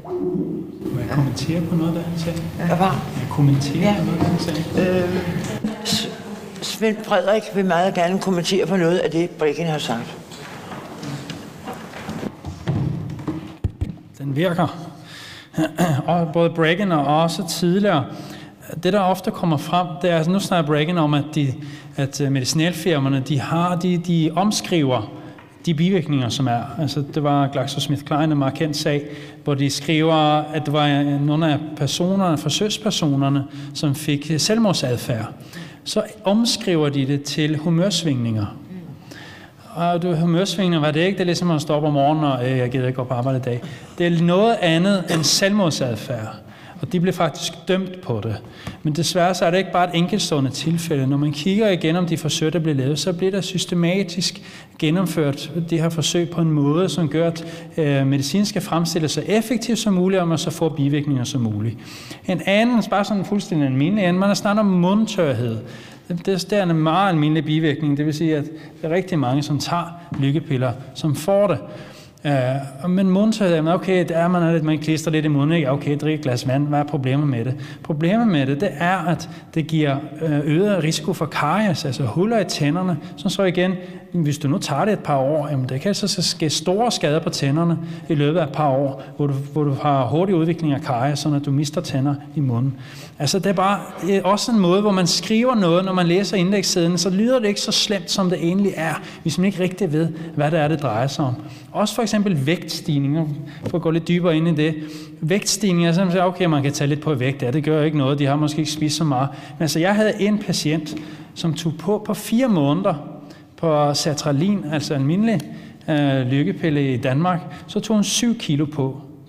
Må jeg kommentere på noget, der han sagde? Hvad var? Jeg kommenterer på noget, der han sagde. Svend Frederik vil meget gerne kommentere på noget af det, Breggin har sagt. Den virker. Og både Breggin og også tidligere. Det, der ofte kommer frem, det er, altså nu snakker Breggin om, at medicinalfirmaerne, de omskriver de bivirkninger, som er. Altså, det var GlaxoSmithKline, en meget kendt sag, hvor de skriver, at det var nogle af personerne, forsøgspersonerne, som fik selvmordsadfærd. Så omskriver de det til humørsvingninger. Og humørsvingninger, hvad det ikke? Det er ligesom at stå op om morgenen, og jeg gider ikke gå på arbejde i dag. Det er noget andet end selvmordsadfærd. Og de blev faktisk dømt på det. Men desværre så er det ikke bare et enkeltstående tilfælde. Når man kigger igennem de forsøg, der bliver lavet, så bliver der systematisk gennemført det her forsøg på en måde, som gør, at medicin skal fremstilles så effektivt som muligt, og man så får bivirkninger som muligt. En anden, bare sådan fuldstændig almindelig, man har snakket om mundtørhed. Det er en meget almindelig bivirkning. Det vil sige, at der er rigtig mange, som tager lykkepiller, som får det. Men mundtørhed, okay, det er, man klister lidt i munden, ikke? Okay, drik et glas vand, hvad er problemet med det? Problemet med det er, at det giver øget risiko for karies, altså huller i tænderne, som så igen, hvis du nu tager det et par år, jamen det kan så ske store skader på tænderne i løbet af et par år, hvor du har hurtig udvikling af karies, så du mister tænder i munden. Altså det er også en måde, hvor man skriver noget, når man læser indlægssiden, så lyder det ikke så slemt, som det egentlig er, hvis man ikke rigtig ved, hvad det er, det drejer sig om. Også for eksempel vægtstigninger, for at gå lidt dybere ind i det. Vægtstigninger, så siger okay, man kan tage lidt på vægt, det gør ikke noget, de har måske ikke spist så meget. Men altså, jeg havde en patient, som tog på 4 måneder på sertralin, altså almindelig lykkepille i Danmark, så tog hun 7 kilo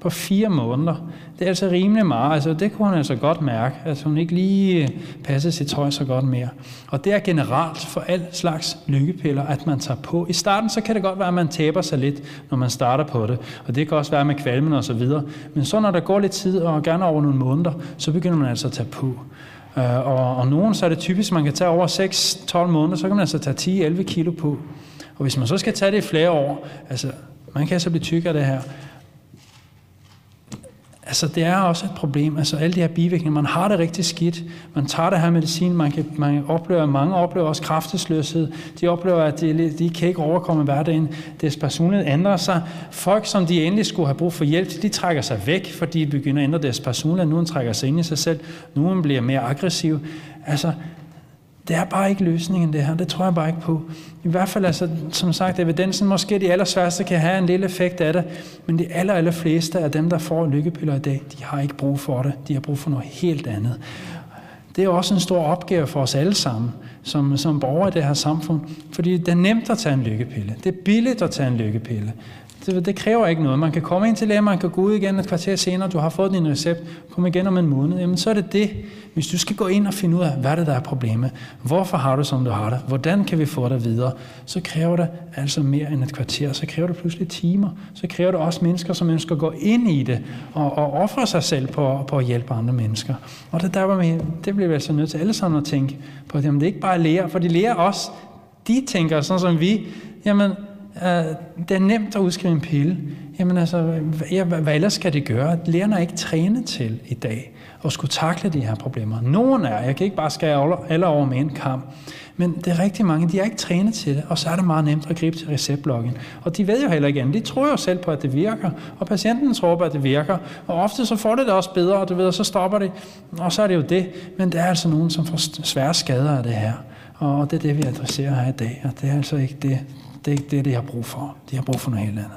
på 4 måneder. Det er altså rimelig meget. Altså, det kunne hun altså godt mærke, at hun ikke lige passede sit tøj så godt mere. Og det er generelt for al slags lykkepiller, at man tager på. I starten så kan det godt være, at man taber sig lidt, når man starter på det. Og det kan også være med kvalmen og så videre. Men så når der går lidt tid, og gerne over nogle måneder, så begynder man altså at tage på. Og nogen, så er det typisk, at man kan tage over 6-12 måneder, så kan man altså tage 10-11 kilo på. Og hvis man så skal tage det i flere år, altså man kan altså blive tyk af det her. Altså, det er også et problem. Altså, alle de her bivirkninger, man har det rigtig skidt. Man tager det her medicin, mange oplever også kraftesløshed. De oplever, at de kan ikke overkomme hverdagen. Deres personlighed ændrer sig. Folk, som de endelig skulle have brug for hjælp, de trækker sig væk, fordi de begynder at ændre deres personlighed. Nogen trækker sig ind i sig selv. Nogen bliver mere aggressiv. Altså, det er bare ikke løsningen, det her. Det tror jeg bare ikke på. I hvert fald, altså, som sagt, evidensen måske de allersværste kan have en lille effekt af det, men de allerfleste af dem, der får lykkepiller i dag, de har ikke brug for det. De har brug for noget helt andet. Det er også en stor opgave for os alle sammen, som borgere i det her samfund, fordi det er nemt at tage en lykkepille. Det er billigt at tage en lykkepille. Det kræver ikke noget. Man kan komme ind til lægen, man kan gå ud igen et kvarter senere, du har fået din recept, kom igen om en måned. Jamen så er det det. Hvis du skal gå ind og finde ud af, hvad det der er problemet, hvorfor har du, som du har det, hvordan kan vi få dig videre, så kræver det altså mere end et kvarter. Så kræver det pludselig timer. Så kræver det også mennesker, som ønsker at gå ind i det og ofre sig selv på at hjælpe andre mennesker. Og det bliver vi altså nødt til alle sammen at tænke på. Jamen det er ikke bare læger, for de læger også, de tænker sådan som vi, jamen det er nemt at udskrive en pille. Jamen altså, hvad ellers skal det gøre? Lægerne er ikke trænet til i dag at skulle takle de her problemer. Nogen er, jeg kan ikke bare skære alle over med en kamp, men det er rigtig mange, de er ikke trænet til det, og så er det meget nemt at gribe til receptblokken. Og de ved jo heller ikke andet. De tror jo selv på, at det virker, og patienten tror på, at det virker, og ofte så får det også bedre, og du ved, og så stopper det, og så er det jo det. Men der er altså nogen, som får svære skader af det her, og det er det, vi adresserer her i dag, og det er altså ikke det. Det er ikke det, de har brug for. De har brug for noget helt andet.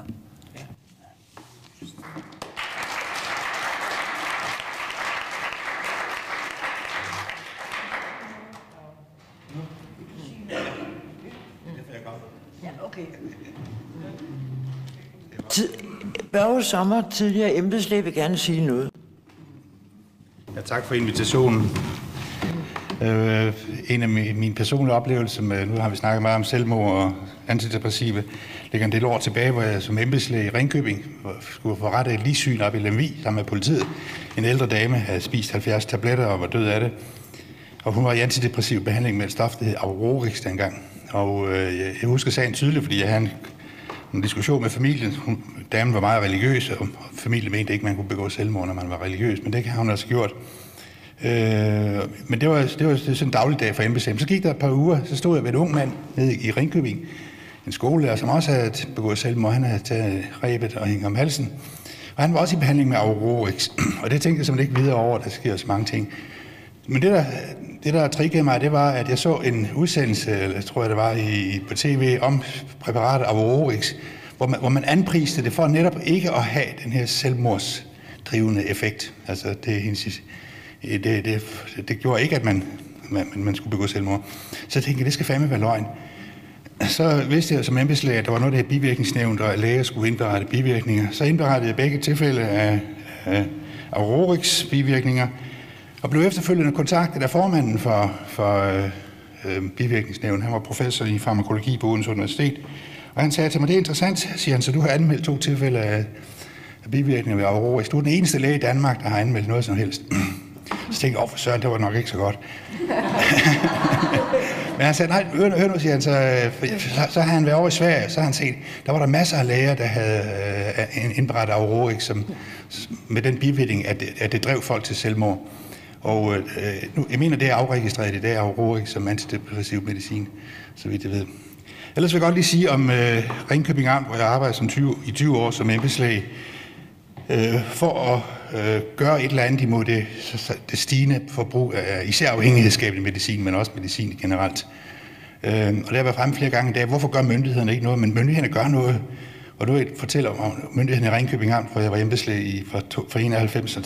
Ja, okay. Børge Sommer, tidligere embedslæge, vil gerne sige noget. Ja, tak for invitationen. En af mine personlige oplevelser med, nu har vi snakket meget om selvmord og antidepressive, ligger en del år tilbage, hvor jeg som embedslæge i Ringkøbing skulle få rettet et ligsyn op i Lemvig sammen med politiet. En ældre dame havde spist 70 tabletter og var død af det. Og hun var i antidepressiv behandling med et stof, der hed Aurorix dengang. Og jeg husker sagen tydeligt, fordi jeg havde en diskussion med familien. damen var meget religiøs, og familien mente ikke, man kunne begå selvmord, når man var religiøs, men det har hun altså gjort. Men det var sådan en dagligdag for embedslægen. Så gik der et par uger, så stod jeg ved en ung mand nede i Ringkøbing, en skolelærer, som også havde begået selvmord. Han havde taget rebet og hængt om halsen. Og han var også i behandling med Aurorix. Og det tænkte jeg simpelthen ikke videre over, der sker så mange ting. Men det der triggede mig, det var, at jeg så en udsendelse, eller tror jeg det var, på tv, om præparatet Aurorix, hvor man anpriste det for netop ikke at have den her selvmordsdrivende effekt. Altså det gjorde ikke, at man skulle begå selvmord. Så jeg tænkte, det skal fandme være løgn. Så vidste jeg som embedslæge, at der var noget, der hed bivirkningsnævn, og at læger skulle indberette bivirkninger. Så indberettede jeg begge tilfælde af Aurorix bivirkninger, og blev efterfølgende kontaktet af formanden for bivirkningsnævn. Han var professor i farmakologi på Odense Universitet, og han sagde til mig, det er interessant, siger han, så du har anmeldt 2 tilfælde af bivirkninger ved Aurorix. Du er den eneste læge i Danmark, der har anmeldt noget som helst. Så tænkte jeg, for søren, det var nok ikke så godt. Men han sagde, nej, hør nu, siger han, så har han været over i Sverige, så har han set, der var der masser af læger, der havde indberettet Aurorix, med den bivirkning, at det drev folk til selvmord. Og jeg mener, det er afregistreret i dag, Aurorix som antidepressiv medicin, så vidt jeg ved. Ellers vil jeg godt lige sige om Ringkøbing Amt, hvor jeg arbejder i 20 år som embedslæge, for at gøre et eller andet imod det stigende forbrug af især afhængighedsskabende medicin, men også medicin generelt. Og det har været fremme flere gange i dag. Hvorfor gør myndighederne ikke noget? Men myndighederne gør noget. Og nu fortæller om myndighederne i Ringkøbing Amt, hvor jeg var embedslæge fra 91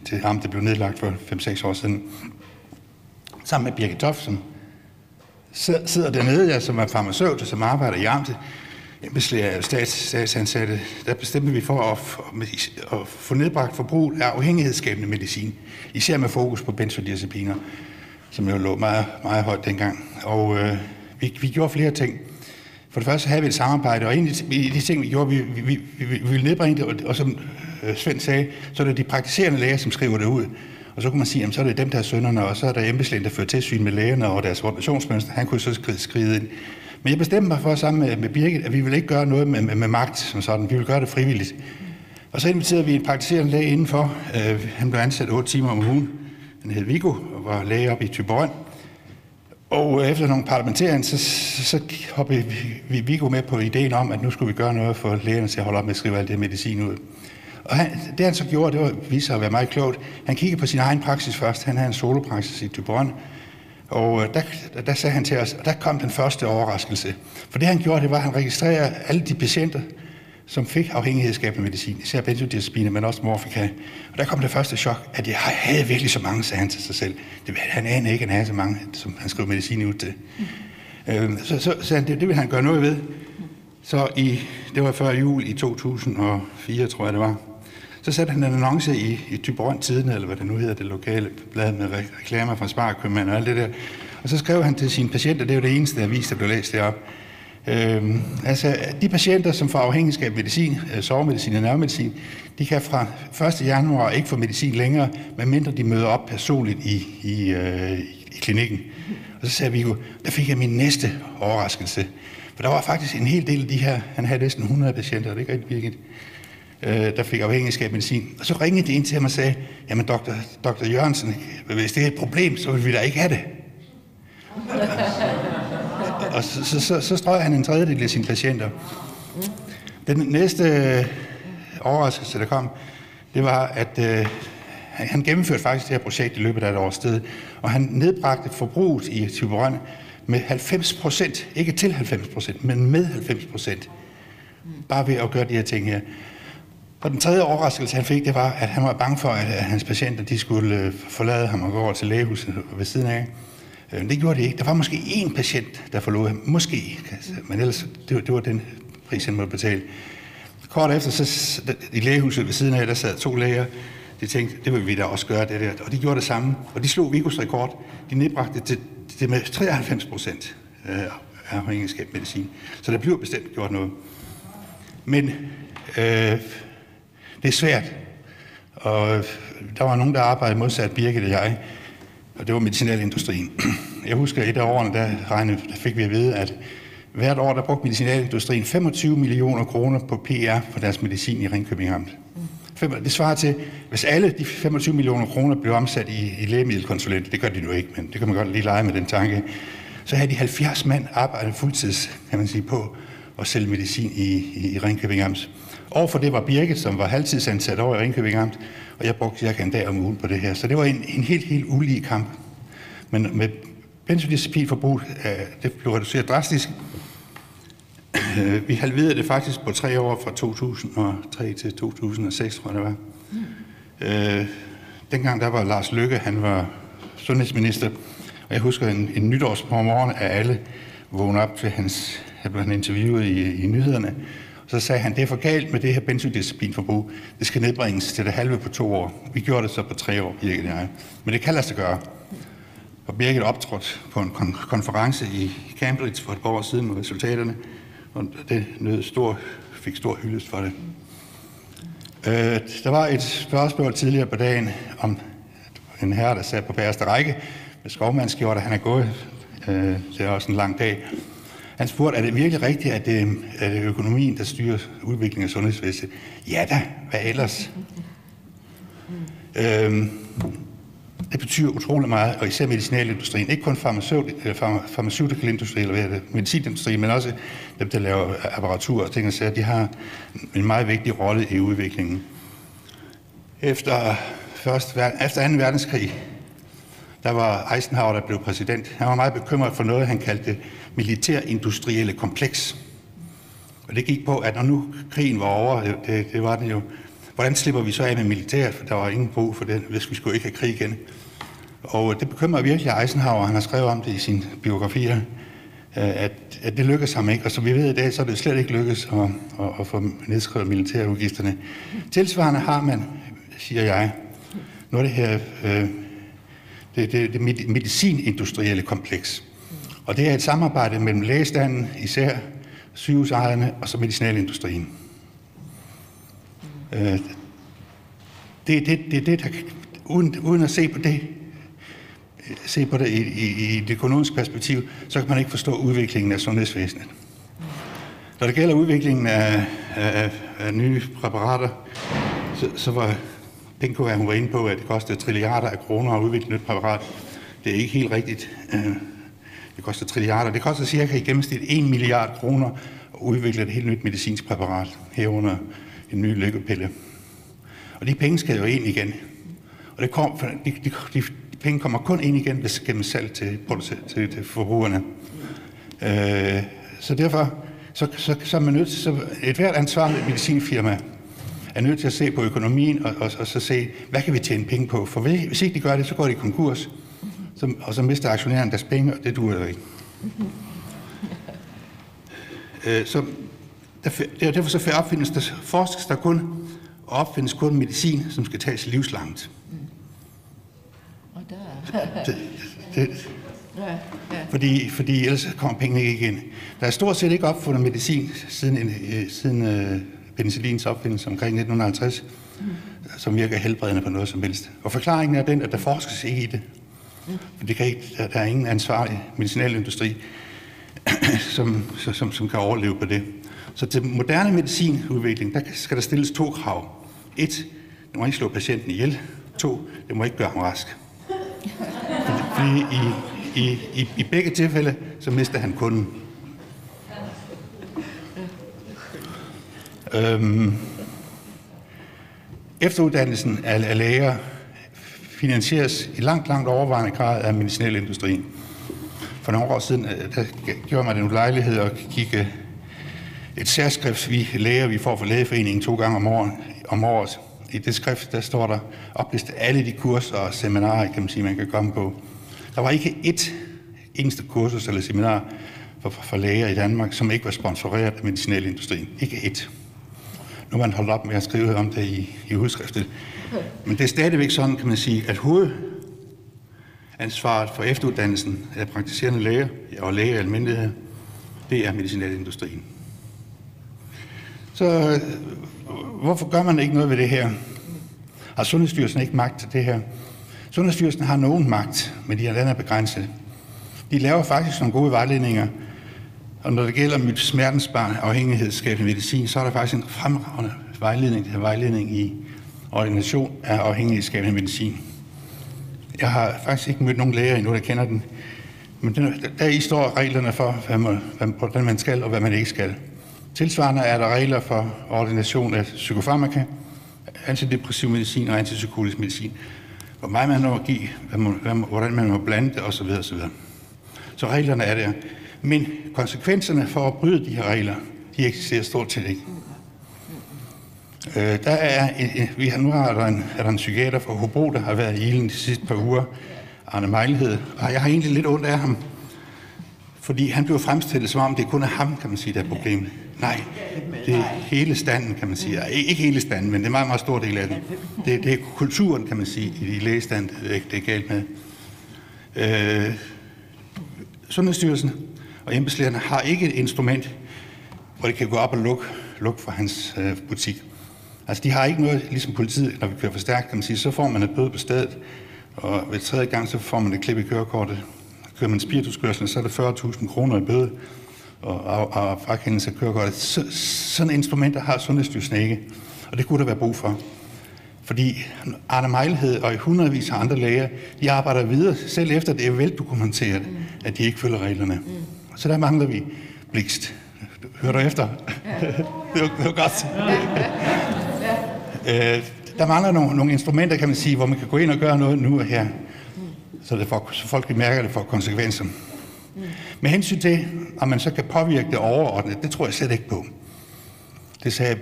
til Amt, det blev nedlagt for 5-6 år siden. Sammen med Birgit Toft, som sidder dernede, som er farmaceut, og som arbejder i amtet, embedslæger og statsansatte, der bestemte vi for at få nedbragt forbruget af afhængighedsskabende medicin, især med fokus på benzodiazepiner, som jo lå meget, meget højt dengang. Og vi gjorde flere ting. For det første havde vi et samarbejde, og en af de ting, vi gjorde, vi ville nedbringe det, og som Svend sagde, så er det de praktiserende læger, som skriver det ud. Og så kunne man sige, jamen så er det dem, der er synderne, og så er der embedslægen, der fører tilsyn med lægerne og deres ordinationsmønster. Han kunne så skride ind. Men jeg bestemte mig for sammen med Birgit, at vi ville ikke gøre noget med magt som sådan. Vi ville gøre det frivilligt. Og så inviterede vi en praktiserende læge indenfor. Han blev ansat 8 timer om ugen. Han hed Viggo og var læge oppe i Thyborøn. Og efter nogle parlamentarier, så hoppede vi Viggo med på ideen om, at nu skulle vi gøre noget for lægerne til at holde op med at skrive alt det medicin ud. Og det han så gjorde, det viste sig at være meget klogt. Han kiggede på sin egen praksis først. Han havde en solopraksis i Thyborøn. Og der sagde han til os, og der kom den første overraskelse. For det han gjorde, det var, at han registrerede alle de patienter, som fik afhængighedsskabende medicin, især benzodiazepiner, men også morfika. Og der kom det første chok, at jeg havde virkelig så mange, sagde han til sig selv. Han anede ikke, at han havde så mange, som han skrev medicin ud til. Så det ville han gøre noget ved. Så det var før jul i 2004, tror jeg det var. Så satte han en annonce i Thyborøn Tidende, eller hvad det nu hedder, det lokale blad med reklamer fra Sparekøbmand og alt det der. Og så skrev han til sine patienter, det er jo det eneste avis, der blev læst deroppe. Altså, de patienter, som får afhængigskab medicin, sovemedicin og nervemedicin, de kan fra 1. januar ikke få medicin længere, medmindre de møder op personligt i klinikken. Og så sagde vi jo, der fik jeg min næste overraskelse. For der var faktisk en hel del af de her, han havde næsten 100 patienter, det er ikke rigtig virkelig, der fik afhængigskab medicin. Og så ringede de ind til ham og sagde, jamen Dr. Jørgensen, hvis det er et problem, så vil vi da ikke have det. Og så strøg han en tredjedel af sine patienter. Den næste overraskelse, der kom, det var, at han gennemførte faktisk det her projekt i løbet af et års tid, og han nedbragte forbruget i Thyborøn med 90%, ikke til 90%, men med 90%, bare ved at gøre de her ting her. Og den tredje overraskelse, han fik, det var, at han var bange for, at hans patienter de skulle forlade ham og gå over til lægehuset ved siden af. Det gjorde de ikke. Der var måske én patient, der forlod ham. Måske. Men ellers, det var den pris, han måtte betale. Kort efter, så i lægehuset ved siden af, der sad 2 læger. De tænkte, det vil vi da også gøre, det der. Og de gjorde det samme. Og de slog Viggos rekord. De nedbragte det med 93% af afhængigskab medicin. Så der bliver bestemt gjort noget. Men det er svært. Og der var nogen, der arbejdede modsat Birgit og jeg. Og det var medicinalindustrien. Jeg husker, et af årene, der fik vi at vide, at Hvert år der brugte medicinalindustrien 25 millioner kroner på PR for deres medicin i Ringkøbing Amt. Det svarer til, hvis alle de 25 millioner kroner blev omsat i lægemiddelkonsulent, det gør de nu ikke, men det kan man godt lige lege med den tanke, så havde de 70 mand arbejdet fuldtids, kan man sige, på at sælge medicin i Ringkøbing Amt. Overfor det var Birgit, som var halvtidsansat over i Ringkøbing Amt, og jeg brugte cirka en dag om ugen på det her. Så det var en helt ulige kamp. Men med benzodiazepinforbrug, det blev reduceret drastisk. Vi halverede det faktisk på 3 år, fra 2003 til 2006, tror jeg det var. Dengang der var Lars Løkke, han var sundhedsminister, og jeg husker en nytårsmorgen, at alle vågnede op til han blev interviewet i nyhederne, og så sagde han, det er for galt med det her benzodiazepinforbrug, det skal nedbringes til det halve på 2 år. Vi gjorde det så på 3 år, Birgit og jeg. Men det kan lade sig gøre. Og Birgit optrådte på en konference i Cambridge for et par år siden med resultaterne, og det fik stor hyldest for det. Der var et spørgsmål tidligere på dagen om en herre, der sad på bagerste række med skovmandskjorte, han er gået. Det er også en lang dag. Han spurgte, er det virkelig rigtigt, at det er økonomien, der styrer udviklingen af sundhedsvæsenet? Ja da, hvad ellers? Det betyder utrolig meget, og især medicinalindustrien. Ikke kun farmaceutikalindustri eller medicinindustrien, men også dem, der laver apparatur og ting og sager. De har en meget vigtig rolle i udviklingen. Efter 2. verdenskrig, der var Eisenhower, der blev præsident. Han var meget bekymret for noget, han kaldte militærindustrielle kompleks. Og det gik på, at når nu krigen var over, det var den jo, hvordan slipper vi så af med militæret, for der var ingen brug for det, hvis vi skulle ikke have krig igen. Og det bekymrer virkelig Eisenhower, han har skrevet om det i sine biografier, at det lykkedes ham ikke. Og som vi ved i dag, så er det slet ikke lykkedes at få nedskrevet militærudgifterne. Tilsvarende har man, siger jeg, noget af det her, det medicinindustrielle kompleks. Og det er et samarbejde mellem lægestanden, især sygehusejerne og så medicinalindustrien. Det er det, der, uden at se på det i det økonomiske perspektiv, så kan man ikke forstå udviklingen af sundhedsvæsenet. Når det gælder udviklingen af nye præparater, så var Pinko, hun var inde på, at det kostede trilliarder af kroner at udvikle et nyt præparat. Det er ikke helt rigtigt. Det koster trilliarder. Det koster cirka i gennemsnit 1 milliard kroner at udvikle et helt nyt medicinsk præparat, herunder en ny lykkepille. Og de penge skal jo ind igen. Og de penge kommer kun ind igen, hvis gennem salg til forbrugerne. Så derfor så er man nødt til, så et hvert ansvarligt medicinfirma er nødt til at se på økonomien og så se, hvad kan vi tjene penge på? For hvis ikke de gør det, så går de konkurs, og så mister aktionæren deres penge, og det duer jo ikke. Så derfor så forskes der kun og opfindes kun medicin, som skal tages livslangt. Fordi ellers kommer pengene ikke igen. Der er stort set ikke opfundet medicin siden penicillins opfindelse omkring 1950, som virker helbredende på noget som helst. Og forklaringen er den, at der forskes ikke i det. For der er ingen ansvarlig medicinalindustri, som kan overleve på det. Så til moderne medicinudvikling, der skal der stilles 2 krav. 1, det må ikke slå patienten ihjel. 2, det må ikke gøre ham rask. Fordi i begge tilfælde, så mister han kunden. Efteruddannelsen af læger finansieres i langt overvejende grad af medicinalindustrien. For nogle år siden, der gjorde man den lejlighed at kigge et særskrift, vi får fra Lægeforeningen 2 gange om året. I det skrift, der står der oplistet alle de kurser og seminarer, kan man sige, man kan komme på. Der var ikke et eneste kursus eller seminar for læger i Danmark, som ikke var sponsoreret af medicinalindustrien. Ikke et. Nu har man holdt op med at skrive om det i udskriftet. Men det er stadigvæk sådan, kan man sige, at hovedansvaret for efteruddannelsen af praktiserende læger og læger i almindelighed, det er medicinalindustrien. Så hvorfor gør man ikke noget ved det her? Har Sundhedsstyrelsen ikke magt til det her? Sundhedsstyrelsen har nogen magt, men den er begrænset. De laver faktisk nogle gode vejledninger Og når det gælder smertensbarn afhængighedsskabende medicin, så er der faktisk en fremragende vejledning i ordination af afhængighedsskabende medicin. Jeg har faktisk ikke mødt nogen læger endnu, der kender den. Men der i står reglerne for, hvordan man skal og hvad man ikke skal. Tilsvarende er der regler for ordination af psykofarmaka, antidepressiv medicin og antipsykotisk medicin. Hvor meget man må give, hvordan man må blande det osv. osv. Så reglerne er der. Men konsekvenserne for at bryde de her regler, de eksisterer stort set ikke. Nu er der en psykiater fra Hobro, der har været i ilden de sidste par uger, Arne Mejlhed, og jeg har egentlig lidt ondt af ham, fordi han blev fremstillet som om det kun er ham, kan man sige, der er problemet. Nej, det er hele standen, kan man sige. Ikke hele standen, men det er en meget, meget stor del af den. Det er kulturen, kan man sige, i lægestand, det er galt med. Sundhedsstyrelsen og embedslægerne har ikke et instrument, hvor de kan gå op og lukke for hans butik. Altså, de har ikke noget, ligesom politiet, når vi kører for stærkt, kan man sige, så får man et bøde på stedet, og ved tredje gang, så får man et klip i kørekortet. Kører man spirituskørsel, så er det 40.000 kroner i bøde, og frakendelse af kørekortet. Sådan instrumenter har Sundhedsstyrelsen ikke, og det kunne der være brug for. Fordi Arne Mejlhed og hundredvis af andre læger, de arbejder videre, selv efter det er veldokumenteret, at de ikke følger reglerne. Så der mangler vi Blikst. Hører du efter? Det var godt. Der mangler nogle instrumenter, kan man sige, hvor man kan gå ind og gøre noget nu og her, så folk mærker det for konsekvenser. Med hensyn til, om man så kan påvirke det overordnet, det tror jeg slet ikke på. Det sagde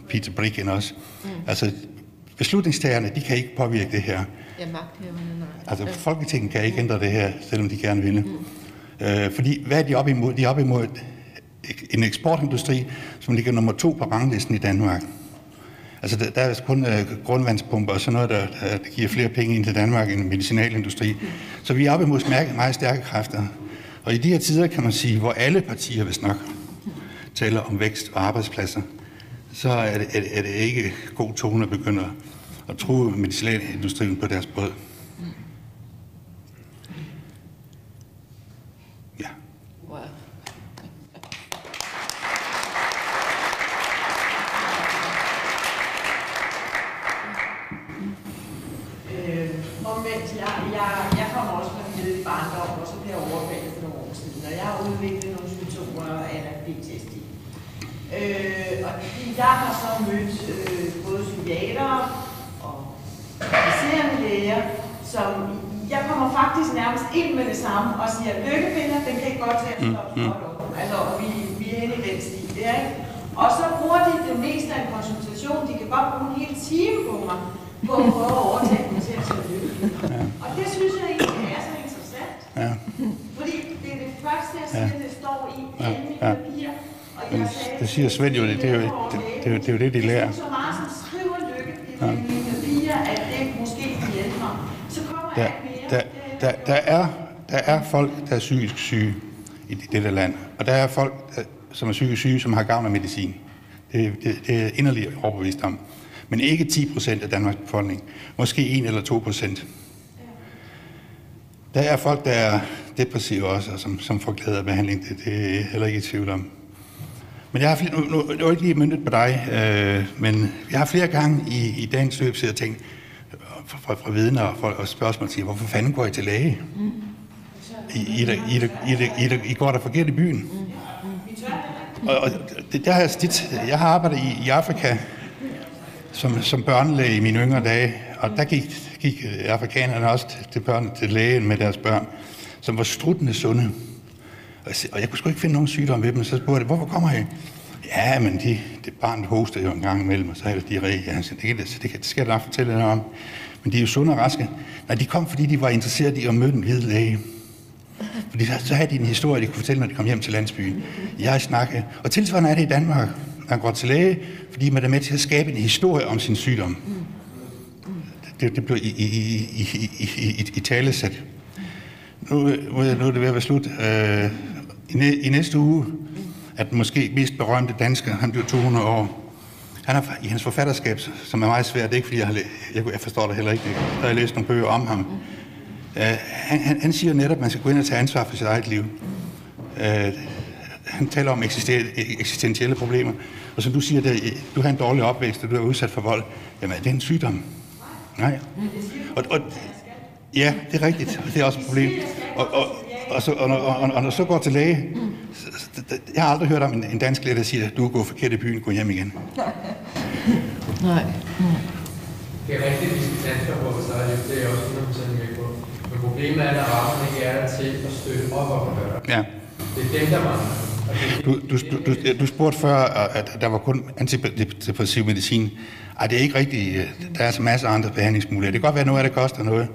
Peter Bricken også. Altså, beslutningstagerne, de kan ikke påvirke det her. Ja, magthaverne, nej. Altså, Folketinget kan ikke ændre det her, selvom de gerne vil. Fordi, hvad er de op imod? De er op imod en eksportindustri, som ligger nummer 2 på ranglisten i Danmark. Altså, der er kun grundvandspumper og sådan noget, der giver flere penge ind til Danmark end medicinalindustri. Så vi er oppe imod meget stærke kræfter. Og i de her tider, kan man sige, hvor alle partier, hvis nok, taler om vækst og arbejdspladser, så er det ikke god tone at begynde at true medicinalindustrien på deres brød. Ja. Wow. Omvendt, jeg kommer også fra en lille barndom, og så blev jeg overfaldet for nogle år siden, og jeg har udviklet nogle symptomer af PTSD. Og jeg har så mødt både psykiatere og praktiserende læger, som jeg kommer faktisk nærmest ind med det samme og siger, lykkepiller, den kan ikke godt tage at stoppe op. Altså, vi er henne i den stil der, ikke? Og så bruger de det meste af en konsultation, de kan godt bruge en hel time på mig, på at prøve at overtage mig til at tage lykkepiller. Ja. Og det synes jeg egentlig er så interessant. Ja. Fordi det er det første, jeg siger, det står i alle mine papirer. Det siger Svend jo, det er jo det, de lærer. Så meget som skriver lykkepiller i mine papirer, at det måske kan hjælpe mig. Så kommer jeg mere. Der er folk, der er psykisk syge i dette land, og der er folk, som er psykisk syge, som har gavn af medicin. Det er inderligt overbevist om. Men ikke 10% af Danmarks befolkning. Måske 1 eller 2%. Der er folk, der er depressive også, og som får glæde af behandling. Det er jeg heller ikke i tvivl om. Men jeg har nu er ikke lige myndet på dig, men jeg har flere gange i dagens løb siddet og tænkt fra vidner og spørgsmål til, hvorfor fanden går I til læge? I går der forkert i byen. Og der har jeg har arbejdet i Afrika som børnelæge i mine yngre dage, og der gik afrikanerne også til lægen med deres børn, som var struttende sunde. Og jeg kunne sgu ikke finde nogen sygdom ved dem, så spurgte jeg, hvorfor kommer I? Ja, men det barnet hoster jo en gang imellem, og så er det diarré. Ja, så det skal jeg nok fortælle jer om. Men de er jo sunde og raske. Nej, de kom, fordi de var interesserede i at møde en hvid læge. Fordi så havde de en historie, de kunne fortælle, når de kom hjem til landsbyen. Jeg snakkede. Og tilsvarende er det i Danmark. Man går til læge, fordi man er med til at skabe en historie om sin sygdom. Det blev i talesæt. Nu er det ved at være slut. I næste uge er den måske mest berømte dansker, han bliver 200 år. Han er i hans forfatterskab, som er meget svært, det er ikke fordi jeg forstår det heller ikke, der har jeg læst nogle bøger om ham. Han siger netop, at man skal gå ind og tage ansvar for sit eget liv. Han taler om eksistentielle problemer. Og som du siger, du har en dårlig opvækst, og du er udsat for vold. Jamen, er det en sygdom? Nej. Ja, det er rigtigt. Det er også et problem. Og når du så går til læge, jeg har aldrig hørt om en dansk læge, der siger, at du er gået forkert i byen, gå hjem igen. Nej. Det er rigtigt, at vi skal tage ansvar for sig, det er jeg også 100% med på. Men problemet er, at rammerne ikke er der til at støtte op om det. Ja. Det er dem, der mangler. Du spurgte før, at der var kun antidepressiv medicin. Ej, det er ikke rigtigt. Der er så masser af andre behandlingsmuligheder. Det kan godt være, at noget af det koster noget.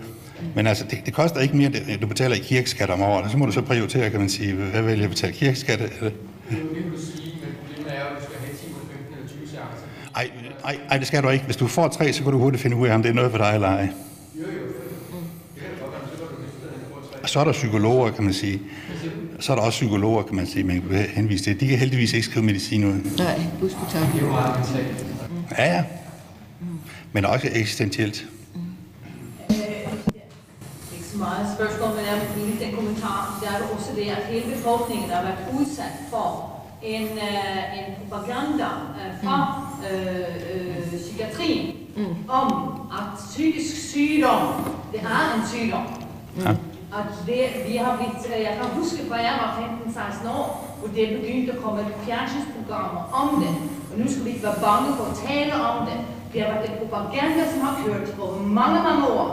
Men altså, det koster ikke mere, end du betaler i kirkeskat om året. Så må du så prioritere, kan man sige. Hvad vælger jeg at betale kirkeskat? Eller? Det er jo det, du sige, men problemet er jo, at du skal have 10, 15 eller 20 seancer. Ej, det skal du ikke. Hvis du får 3, så kan du hurtigt finde ud af, om det er noget for dig eller ej. Og så er der psykologer, kan man sige. Så er der også psykologer, kan man sige, man kan henvise til. De kan heldigvis ikke skrive medicin ud. Nej, husk på tak. Det er jo meget mentalt. Ja. Men også eksistentielt. Ikke så meget spørgsmål, men jeg vil give den kommentar. Det er også det, at hele befolkningen har været udsat for en propaganda fra psykiatrien om, at psykisk sygdom, det er en sygdom. Ja. At vi har blitt, jeg kan huske fra jeg var 15-16 år, hvor det begyndte at komme fjernsynsprogrammer om det. Og nu skal vi ikke være bange for at tale om det. Det har været en propaganda, som har kørt for mange, mange år,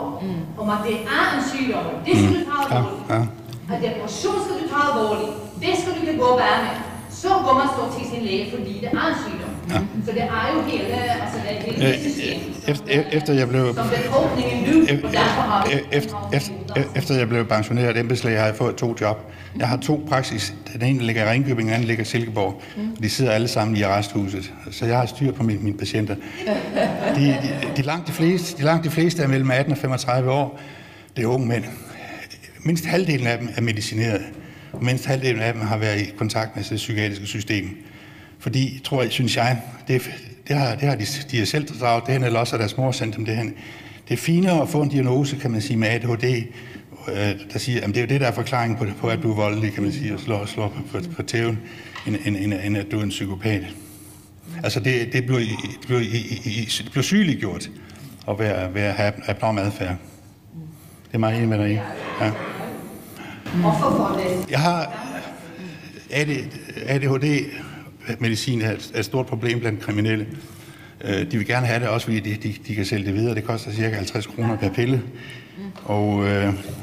om at det er en sygdom. Det skal du tage alvorligt. At depression skal du tage alvorligt. Det skal du ikke gå og være med. Så går man stå til sin læge, fordi det er en sygdom. Ja. Så det er jo hele, altså det er hele systemet. Efter jeg blev... Som befolkningen nu, og derfor har vi... Efter jeg blev pensioneret embedslæge, har jeg fået 2 job. Jeg har 2 praksis. Den ene ligger i Ringkøbing, den anden ligger i Silkeborg. De sidder alle sammen i arresthuset, så jeg har styr på mine patienter. Langt de fleste er mellem 18 og 35 år. Det er unge mænd. Mindst halvdelen af dem er medicineret, og mindst halvdelen af dem har været i kontakt med det psykiatriske system. Fordi, synes jeg, det har de selv draget det hen, eller også har deres mor sendt dem det hen. Det er finere at få en diagnose, kan man sige, med ADHD, der siger, at det er jo det, der er forklaringen på, at du er voldelig, kan man sige, og slår på tæven, end at du er en psykopat. Altså, det bliver sygeliggjort at have abnorm adfærd. Det er meget enig med dig i. Ja. Jeg har ADHD-medicin er et stort problem blandt kriminelle. De vil gerne have det, også fordi de kan sælge det videre. Det koster ca. 50 kroner per pille. Og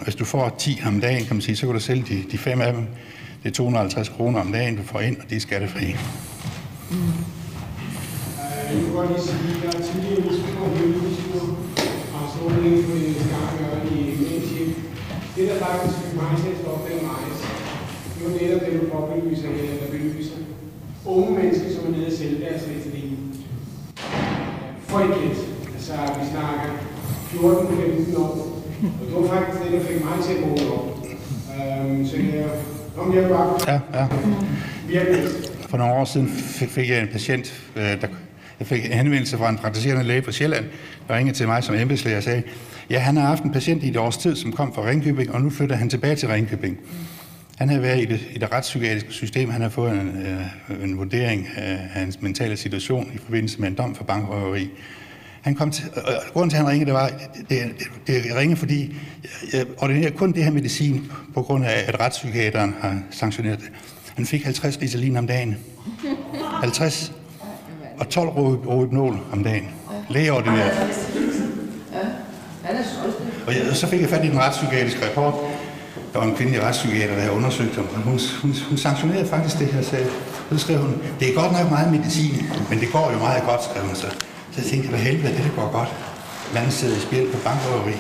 hvis du får 10 om dagen, kan man sige, så kan du sælge de 5 af dem. Det er 250 kroner om dagen, du får ind, og de er skattefri. Jeg vil godt lige sige, at der er tidligere misbrug og miljømisbrug, og stråling på en skarpgørende i medicinsk. Det, der faktisk fik mig til at stoppe den rejse, det var netop det, du påbelyser her, eller belyser. Unge mennesker, som er nede og sælge deres Ritalin. Frygteligt. Altså, vi snakker 14-15 år. Og det var faktisk det, der fik mig til at vågne op. Så jeg bare... Ja. For nogle år siden fik jeg en patient, jeg fik en henvendelse fra en praktiserende læge fra Sjælland, der ringede til mig som embedslæge og sagde, ja, han har haft en patient i et års tid, som kom fra Ringkøbing, og nu flytter han tilbage til Ringkøbing. Han havde været i det retspsykiatriske system, han har fået en vurdering af hans mentale situation i forbindelse med en dom for bankrøveri. Han kom til, og grunden til, at han ringede, det var, det ringede, fordi jeg ordinerer kun det her medicin, på grund af, at retspsykiateren har sanktioneret det. Han fik 50 Ritalin om dagen. 50. Og 12 Rohypnol om dagen. Lægeordineret. Og så fik jeg fat i den retspsykiatriske rapport. Der var en kvindelig retspsykiater, der havde undersøgt ham, og hun sanktionerede faktisk det her sag. Så skrev hun, det er godt nok meget medicin, men det går jo meget godt, skrev hun så. Så jeg tænkte, hvad helvede, det går godt. Landet sidder i spil på bankrøveri.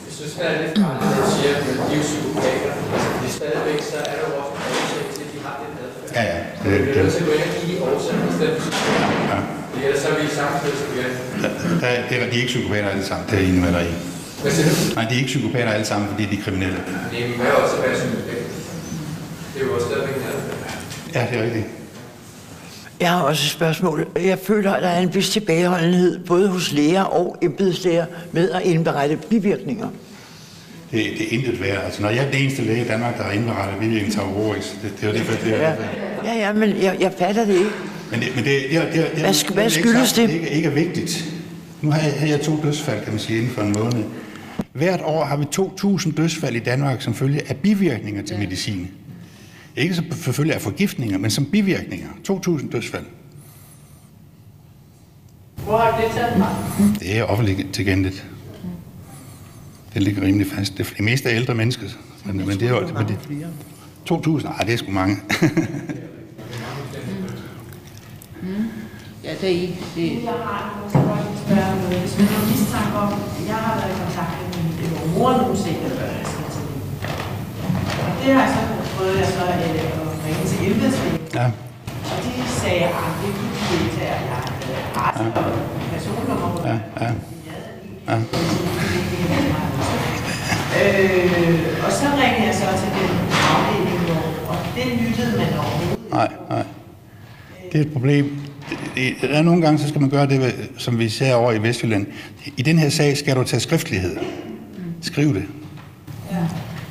Jeg synes, det er lidt farligt, at du siger, at de er jo psykopater. Altså, fordi stadigvæk, så er der jo også en årsag til, at de har den adfærd. Ja. Det er nødt til at gå ind og give årsagen i stedet for psykopater. Ja. Ellers så er vi i samme sted, som vi er. De er ikke psykopater alle sammen, det er enig med dig i. Hvad siger du? Nej, de er ikke psykopater alle sammen, fordi de er kriminelle. Det er jo også at være psykopater. Det er jo også stadigvæk en adfærd. Ja, det er rigtigt. Jeg har også et spørgsmål. Jeg føler, at der er en vis tilbageholdenhed, både hos læger og embedslæger, med at indberette bivirkninger. det er intet værd. Altså, når jeg er den eneste læge i Danmark, der har indberettet bivirkning til Aurorex, det er det. Ja, men jeg fatter det ikke. Men hvad skyldes det? Ikke er vigtigt. Nu har jeg 2 dødsfald, kan man sige, inden for en måned. Hvert år har vi 2.000 dødsfald i Danmark som følge af bivirkninger til medicin. Ikke som følge af forgiftninger, men som bivirkninger. 2.000 dødsfald. Hvor har det taget fra? Det er offentligt tilgængeligt. Det ligger rimelig fast. Det er mest af ældre mennesker. Men det er jo... 2.000? Nej, det er sgu mange. Ja, det er I. Jeg har måske spørge noget. Hvis man har mistanke om, jeg har været i kontakt med min mor nogle sikkert, og det har jeg så prøvet at ringe til embedslægen. Ja. Og de sagde, at det kunne de ikke tage, at jeg havde og personnummer på det. Ja. Og så ringede jeg så til den afdeling, og det lyttede man overhovedet. Nej. Det er et problem. Der er nogle gange, så skal man gøre det, som vi ser over i Vestjylland. I den her sag skal du tage skriftlighed. Skriv det.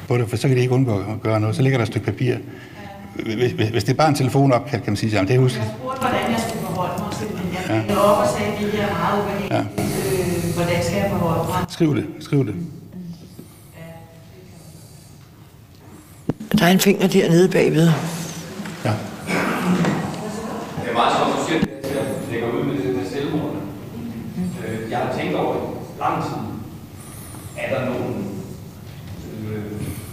På det, for så kan det ikke undgå at gøre noget. Så ligger der et stykke papir. Hvis det er bare en telefonopkald, kan man sige, at det er husk. Jeg spurgte, hvordan jeg skulle forholde mig. Simpelthen. Jeg ringede op og sagde, at det her er meget ubehageligt. Hvordan skal jeg forholde mig? Skriv det. Der er en finger dernede bagved. Ja. Det er meget sjovt, at du siger, at jeg lægger ud med det med selvmordene. Jeg har tænkt over lang tid. Er der nogen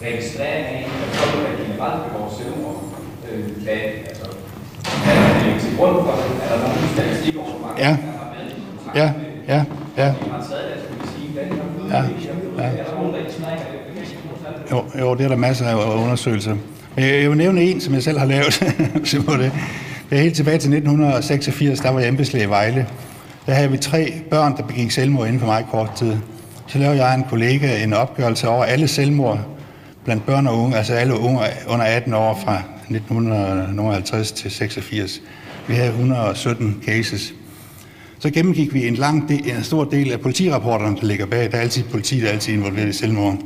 registrering af, at folk, der generelt begår selvmord, altså, er der til grund for det? Er der nogen statistik over, hvor mange der har været i kontakt med? Ja. De har taget deres medicin, hvad de har fået. Er der nogen registrering af det? Jo, det er der masser af undersøgelser. Men jeg vil nævne en, som jeg selv har lavet. Det er helt tilbage til 1986, der var jeg embedslæge i Vejle. Der havde vi 3 børn, der begik selvmord inden for meget kort tid. Så lavede jeg og en kollega en opgørelse over alle selvmord blandt børn og unge, altså alle unge under 18 år fra 1950 til 86. Vi havde 117 cases. Så gennemgik vi en stor del af politirapporterne, der ligger bag. Der er altid politi, der er altid involveret i selvmord.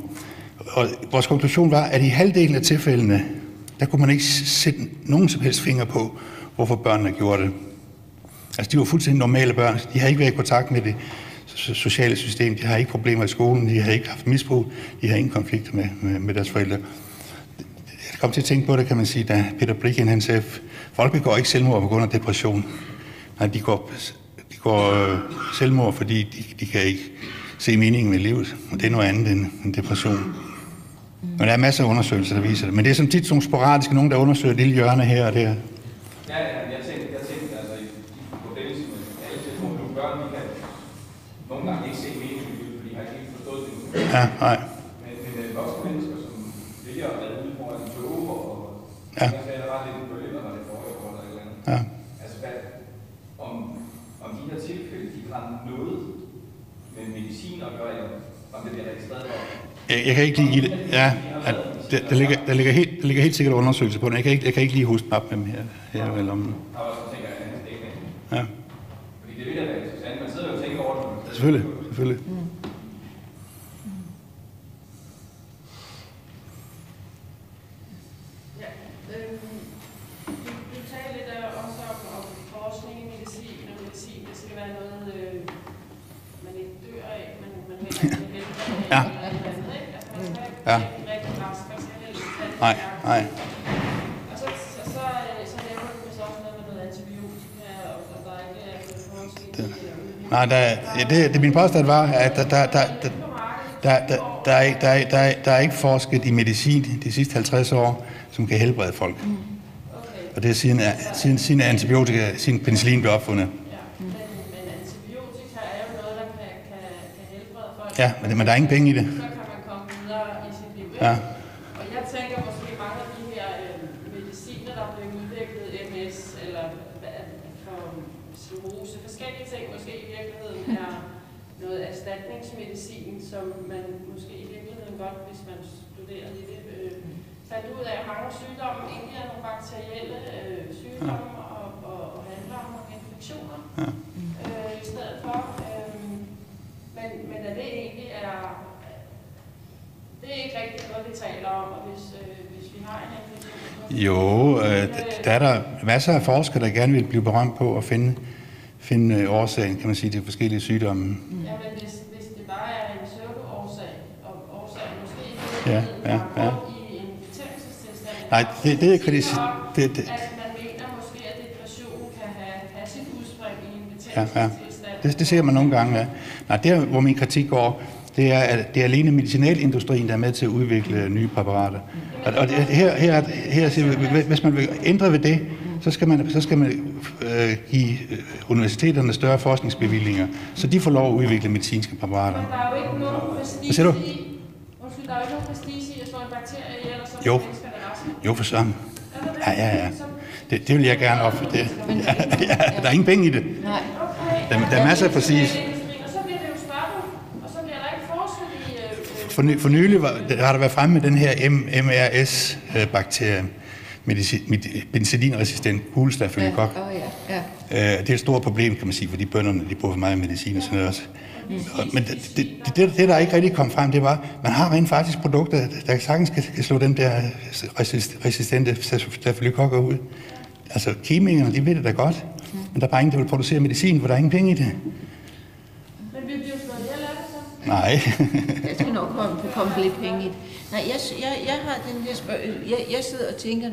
Og vores konklusion var, at i halvdelen af tilfældene, der kunne man ikke sætte nogen som helst finger på, hvorfor børnene gjorde det. Altså, de var fuldstændig normale børn. De har ikke været i kontakt med det sociale system. De har ikke problemer i skolen. De har ikke haft misbrug. De har ingen konflikter med deres forældre. Jeg kom til at tænke på det, kan man sige, da Peter Bricken, han sagde, folk begår ikke selvmord på grund af depression. Nej, de går selvmord, fordi de kan ikke se meningen med livet. Og det er noget andet end depression. Men der er masser af undersøgelser, der viser det. Men det er som tit sådan sporadiske, nogen der undersøger et lille hjørne her og der. Ja, jeg tænkte, altså i forbindelse med alle telefoner, nogle børn, de kan nogle gange ikke se meningen med livet, fordi de har ikke helt forstået det. Ja, nej. Men voksne mennesker, som vælger at lade ud foran en tog, og ja. Der var lidt bølger, når det foregår eller et eller andet. Ja. Altså, om de her tilfælde, de har noget med medicin at gøre, om det bliver registreret for. Jeg kan ikke lige give det. Ja, der ligger helt sikkert undersøgelser på den. Jeg kan ikke lige huske op med dem her eller om. Ja. Fordi det vil da være interessant. Man sidder jo og tænker over det. Selvfølgelig. Ja, du taler lidt også om forskning i medicin, og medicin, det skal være noget, man ikke dør af, men man heller ikke Ja. Ja. Nej. Og så nævner du så også noget med noget antibiotika, og der ikke er forskning. Nej, det min påstand var, at der er ikke forsket i medicin de sidste 50 år, som kan helbrede folk. Og det er siden antibiotika, siden penicillin blev opfundet. Men antibiotika er jo noget, der kan helbrede folk. Ja, men der er ingen penge i det. Så kan man komme videre i sit liv. Ja. Og jeg tænker måske mange af de her mediciner, der bliver udviklet, MS eller for sklerose, forskellige ting måske i virkeligheden er noget erstatningsmedicin, som man måske i virkeligheden godt, hvis man studerer i det, fandt ud af, at mange sygdomme egentlig er nogle bakterielle sygdomme og handler om nogle infektioner i stedet for. Men at det egentlig er Jo, der er der masser af forskere, der gerne vil blive berømt på at finde årsagen, kan man sige, til forskellige sygdomme. Ja, men hvis det bare er en pseudo-årsag, og årsagen måske Ja. i en betændelsestilstand, Nej, det er kritisk. at man mener måske, at depression kan have sit udspring i en betændelsestilstand. Det ser man nogle gange, ja. Nej, der hvor min kritik går, det er, at det er alene medicinalindustrien, der er med til at udvikle nye præparater. Og her siger vi, hvis man vil ændre ved det, så skal man give universiteterne større forskningsbevillinger, så de får lov at udvikle medicinske præparater. Men der er jo ikke nogen prestige i at slå en bakterie ihjel, og så Jo. mennesker det raske. Jo, for sådan. Ja. Det vil jeg gerne op. Der er ingen penge i det. Nej. Der er masser af prestige. Og så bliver det jo spørgsmål, og så bliver der ikke forsket i... For nylig har der været fremme med den her MRS-bakterie, penicillinresistent gulstafylokok. Det er et stort problem, kan man sige, fordi bønderne de bruger for meget medicin og sådan noget også. Men det, der ikke rigtig kom frem, det var, man har rent faktisk produkter, der sagtens kan slå den der resistente stafylokokker ud. Altså, kemikerne, de ved det da godt, men der er bare ingen, der vil producere medicin, for der er ingen penge i det. Men vi bliver slået ihjel af det så? Nej. Jeg skal nok komme lidt penge i det. Nej, jeg har den der jeg sidder og tænker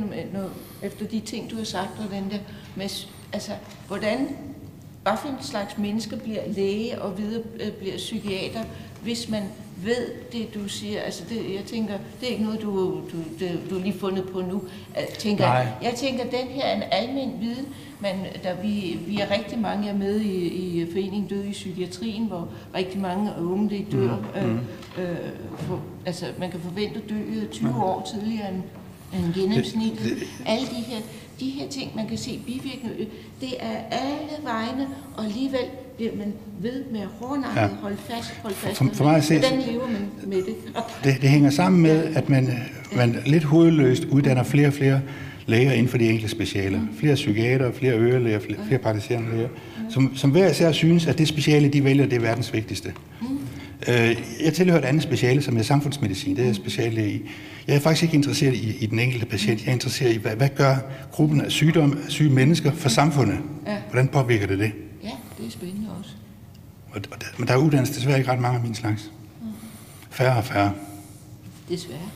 efter de ting, du har sagt, og den der med, altså, hvad for en slags mennesker bliver læge og videre bliver psykiater, hvis man ved det, du siger. Altså, jeg tænker, det er ikke noget, du lige fundet på nu. Jeg tænker, den her er en almen viden, men vi er rigtig mange er med i foreningen Død i Psykiatrien, hvor rigtig mange unge de dør. Altså, man kan forvente at dø 20 år tidligere end gennemsnit. Alle de her ting, man kan se bivirkninger, det er alle vegne, og alligevel bliver man ved med hårdnakket holde fast. For mig at se, hvordan lever man med det? Det hænger sammen med, at man lidt hovedløst uddanner flere og flere læger inden for de enkelte specialer. Flere psykiater, flere ørelæger, flere praktiserende læger, som hver især synes, at det speciale, de vælger, det er verdens vigtigste. Jeg tilhører et andet speciale, som er samfundsmedicin. Det er jeg speciale i. Jeg er faktisk ikke interesseret i den enkelte patient. Jeg er interesseret i, hvad gør gruppen af syge mennesker for samfundet? Hvordan påvirker det? Ja, det er spændende også. Men der er uddannelse desværre ikke ret mange af min slags. Færre og færre. Desværre.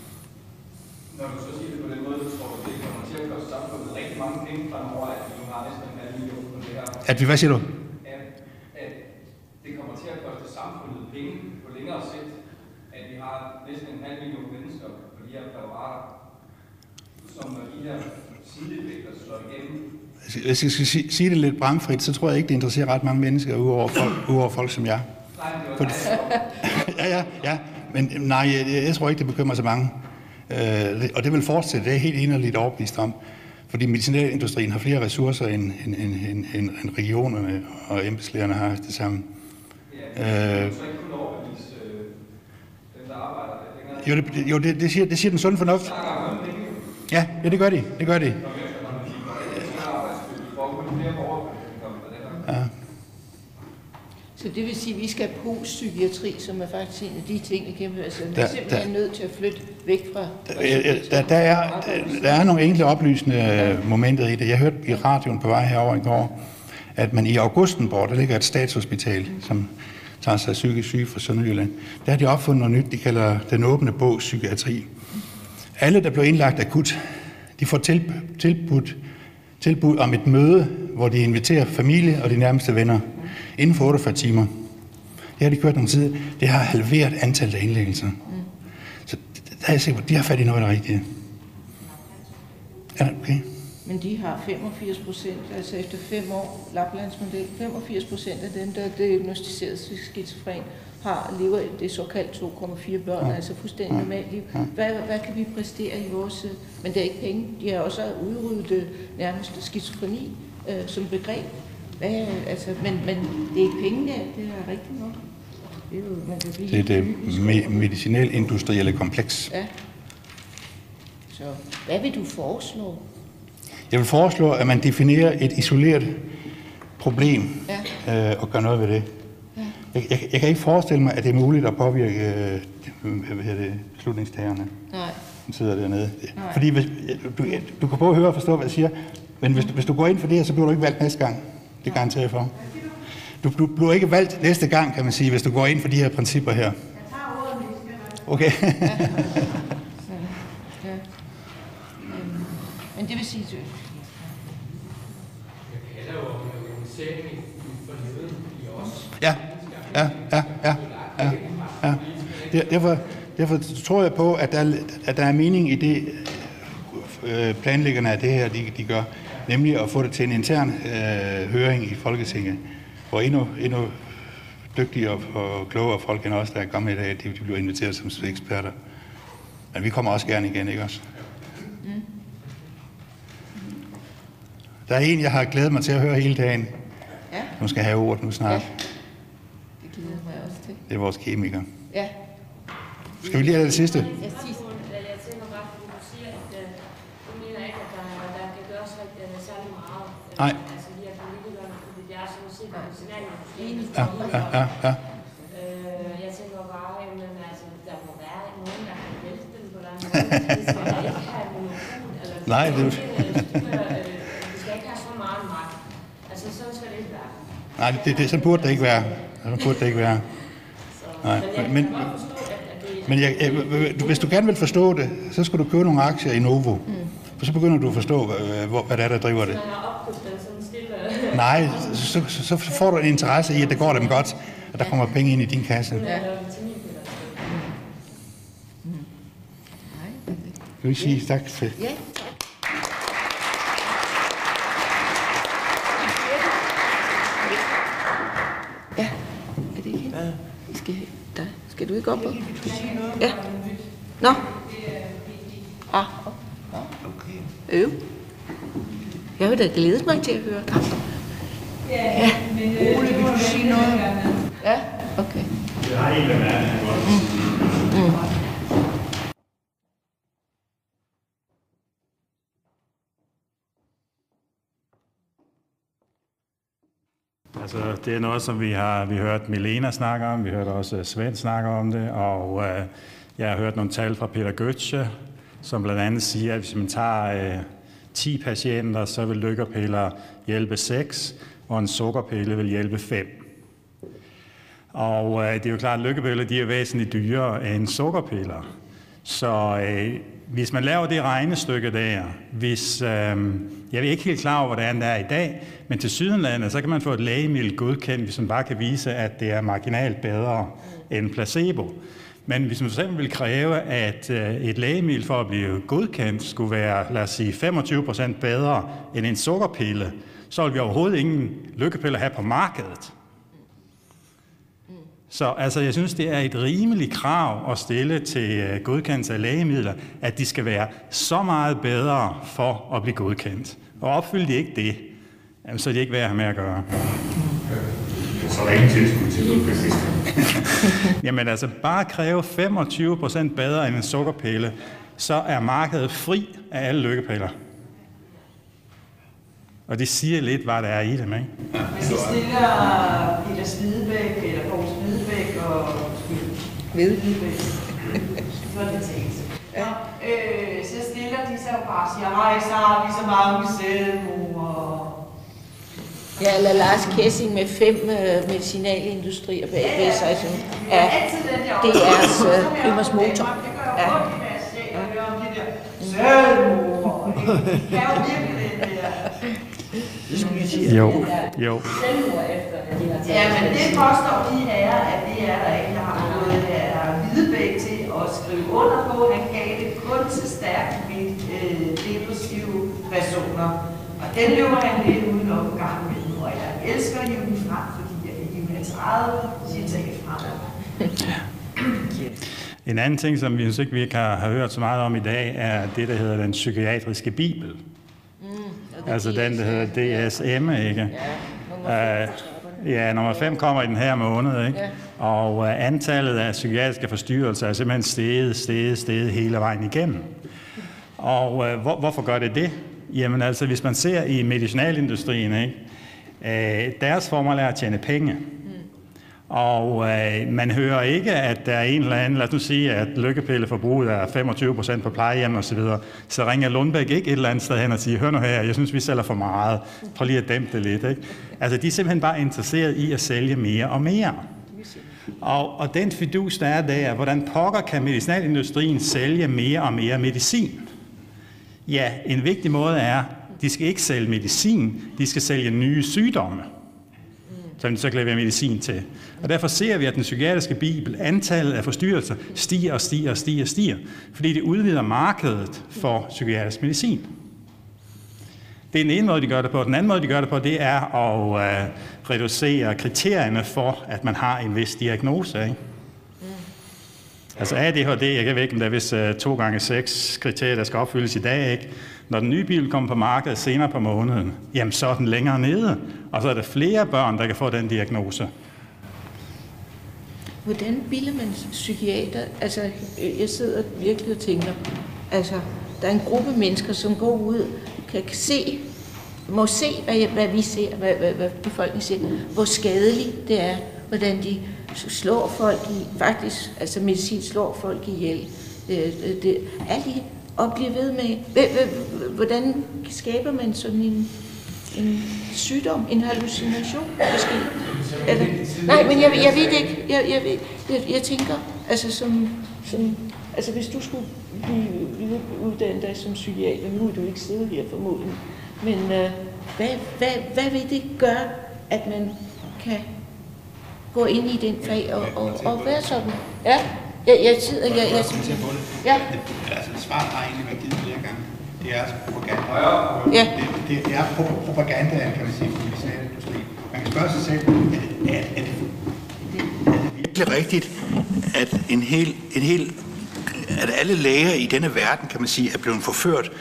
Når du så siger det på den måde, du tror, det kommer til at koste samfundet rigtig mange penge fremover, at vi nu har næsten en halv million på det her. At vi, hvad siger du? At det kommer til at koste samfundet penge på længere sigt, at vi har næsten en halv million mennesker på de her præparater, som når de her sideeffekter slår igennem. Hvis jeg skal sige det lidt bramfrit, så tror jeg ikke, det interesserer ret mange mennesker, udover folk som jeg. Ja. Men nej, jeg tror ikke, det bekymrer så mange. Og det vil fortsætte, det er helt inderligt overbevist om. Fordi medicinalindustrien har flere ressourcer, end regionerne og embedslægerne har det samme. Jo, det siger den sunde fornuft. Ja, det gør de. Ja. Så det vil sige, at vi skal have postpsykiatri, som er faktisk en af de ting, vi kæmper. Altså, vi er simpelthen nødt til at flytte væk fra... Der er nogle enkelte oplysende momenter i det. Jeg hørte i radioen på vej herover i går, at man i Augustenborg, der ligger et statshospital, som tager sig af psykisk syge fra Sønderjylland, der har de opfundet noget nyt, de kalder den åbne bog psykiatri. Alle, der blev indlagt akut, de får tilbud om et møde, hvor de inviterer familie og de nærmeste venner inden for 48 timer. Det har de kørt nogle tid. Det har halveret antallet af indlæggelser. Så der er jeg sikker på, de har fat i noget, der er rigtigt. Ja, okay. Men de har 85%, altså efter 5 år, Laplandsmodel, 85% af dem, der er diagnostiseret skizofren, lever det såkaldt 2,4 børn, altså fuldstændig normalt liv. Hvad kan vi præstere i vores... Men det er ikke penge. De har også udryddet nærmest skizofreni som begreb. Men det er ikke penge der, det er rigtigt nok. Det er det medicinalindustrielle kompleks. Ja. Så hvad vil du foreslå? Jeg vil foreslå, at man definerer et isoleret problem og gør noget ved det. Ja. Jeg kan ikke forestille mig, at det er muligt at påvirke beslutningstagerne. Nej. som sidder dernede. Fordi du kan både høre og forstå, hvad jeg siger, men hvis du går ind for det her, så bliver du ikke valgt næste gang. Det garanterer jeg for. Du bliver ikke valgt næste gang, kan man sige, hvis du går ind for de her principper her. Okay. Men det vil sige... Jeg kalder jo organisering for neden i os. Ja. Derfor tror jeg på, at der er mening i det, planlæggerne af det her, de gør, nemlig at få det til en intern høring i Folketinget, hvor endnu dygtigere og klogere folk end os, der er gamle i dag, de bliver inviteret som eksperter. Men vi kommer også gerne igen, ikke også? Der er en, jeg har glædet mig til at høre hele dagen. Ja. Nu skal have ordet nu snart. Ja. Det glæder mig også til. Det er vores kemiker. Ja. Skal vi lige have det sidste? Jeg tænker bare, fordi du siger, at du mener ikke, at der kan gøres særlig meget. Nej. Altså de her politikerne, fordi det er sådan set nationalindustri. Ja. Jeg tænker bare, at der må være nogen, der kan vælte den på den måde. Det skal da ikke have monopol. Nej, det er det skal ikke have så meget magt. Altså sådan skal det ikke være. Nej, sådan burde det ikke være. Sådan burde det ikke være. Nej, men hvis du gerne vil forstå det, så skal du købe nogle aktier i Novo. For så begynder du at forstå, hvad det er, der driver det. Nej, så får du en interesse i, at det går dem godt, at der kommer penge ind i din kasse. Ja. Kan vi sige tak til? Ja. Ja, er det ikke helt? Skal du ikke op? Ja. Nå. Okay. Jeg vil da glæde mig til at høre dig. Ja. Ole, vil du sige noget? Ja, okay. Jeg har en bemærkning. Altså, det er noget, som vi hørt Milena snakke om, vi hørte også Svend snakke om det, og jeg har hørt nogle tal fra Peter Götze, som blandt andet siger, at hvis man tager 10 patienter, så vil lykkerpiller hjælpe 6, og en sukkerpille vil hjælpe 5. Og det er jo klart, at lykkepiller de er væsentligt dyrere end sukkerpiller. Så hvis man laver det regnestykke der, jeg er ikke helt klar over, hvordan det er i dag, men til sydenlandet, så kan man få et lægemiddel godkendt, hvis man bare kan vise, at det er marginalt bedre end placebo. Men hvis man for eksempel vil kræve, at et lægemiddel for at blive godkendt skulle være, lad os sige, 25% bedre end en sukkerpille, så vil vi overhovedet ingen lykkepiller have på markedet. Så altså, jeg synes, det er et rimeligt krav at stille til godkendelse af lægemidler, at de skal være så meget bedre for at blive godkendt. Og opfylder de ikke det, så er det ikke værd at have med at gøre. Så er der ingen tilskud til godkendelse. Jamen altså, bare kræve 25% bedre end en sukkerpille, så er markedet fri af alle lykkepiller. Og det siger lidt, hvad der er i dem, ikke? Hvis vi stiller Peter Svidebæk, eller Poul Svidebæk og Hvidebæk, så er det tænkt. Så stiller de sig jo bare og siger, hej, så har vi så mange selvmord. Ja, eller Lars Kessing med 5 medicinalindustrier bagved sig, som er DR's primers motor. Ja. Selvmord. Det kan jo virkelig det der. Jo. Ja, men det påstår de her, at det er der ikke. Der har fået Hvidebæk til at skrive under på. Han gav det kun til stærkt depressive personer. Og den løber han lidt udenom en gang imellem. Og jeg elsker at hive den frem, fordi jeg kan hive hans eget citat frem. En anden ting, som vi ikke har hørt så meget om i dag, er det, der hedder den psykiatriske bibel. Altså den, der hedder DSM, ikke? Ja, nummer 5 kommer i den her måned, ikke? Og antallet af psykiatriske forstyrrelser er simpelthen steget hele vejen igennem. Og hvorfor gør det det? Jamen altså, hvis man ser i medicinalindustrien, ikke? Deres formål er at tjene penge. Og man hører ikke, at der er en eller anden, lad os nu sige, at lykkepilleforbruget er 25% på plejehjem og så videre. Så ringer Lundbæk ikke et eller andet sted hen og siger, hør nu her, jeg synes, vi sælger for meget. Prøv lige at dæmpe det lidt. Ikke? Altså, de er simpelthen bare interesseret i at sælge mere og mere. Og den fidus, der er der, hvordan pokker kan medicinalindustrien sælge mere og mere medicin? Ja, en vigtig måde er, de skal ikke sælge medicin, de skal sælge nye sygdomme, som de så kan levere medicin til. Og derfor ser vi, at den psykiatriske bibel, antallet af forstyrrelser, stiger og stiger og stiger og stiger, fordi det udvider markedet for psykiatrisk medicin. Det er den ene måde, de gør det på. Den anden måde, de gør det på, det er at reducere kriterierne for, at man har en vis diagnose. Ikke? Altså ADHD, jeg ved ikke, om der er vist 2x6 kriterier, der skal opfyldes i dag. Ikke? Når den nye bibel kommer på markedet senere på måneden, jamen så er den længere nede, og så er der flere børn, der kan få den diagnose. Hvordan bilder man psykiater? Altså, jeg sidder virkelig og tænker, altså, der er en gruppe mennesker, som går ud, må se, hvad vi ser, hvad befolkningen ser, hvor skadeligt det er, hvordan de slår folk faktisk, altså medicin slår folk ihjel. Er de og bliver ved med, hvordan skaber man sådan en sygdom, en hallucination måske? Eller, nej, men jeg ved det ikke. Jeg tænker, altså altså hvis du skulle blive uddannet dig som psykiater, nu er du ikke siddet her formodentlig, men hvad vil det gøre, at man kan gå ind i den fag og være sådan? Ja, jeg sidder, jeg ja. Altså, svaret har egentlig været givet flere gange. Det er altså propaganda. Ja. Det er propagandaen, kan man sige, for medicinalindustrien. Man kan spørge sig selv, er det virkelig rigtigt, at at alle læger i denne verden, kan man sige, er blevet forført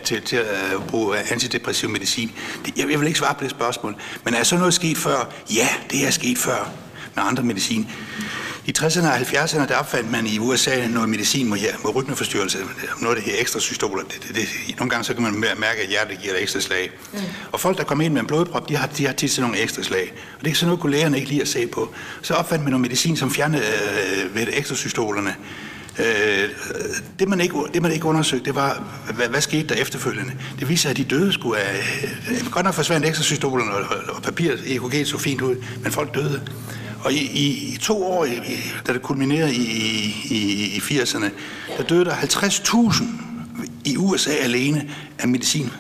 til at bruge antidepressiv medicin? Jeg vil ikke svare på det spørgsmål. Men er så noget sket før? Ja, det er sket før med andre medicin. I 60'erne og 70'erne, der opfandt man i USA noget medicin mod rytmeforstyrrelse. Noget af det her ekstra systoler. Nogle gange så kan man mærke, at hjertet giver ekstra slag. Og folk, der kommer ind med en blodprop, de har tit til nogle ekstra slag. Og det er sådan noget, kunne lægerne ikke lide at se på. Så opfandt man noget medicin, som fjernede ved ekstra systolerne. Det man ikke undersøgte, det var, hvad skete der efterfølgende. Det viser, at de døde skulle af... Godt nok forsvandt ekstra systolerne, og papir, EKG så fint ud, men folk døde. Og i 2 år, da det kulminerede i 80'erne, der døde der 50.000 i USA alene af medicin,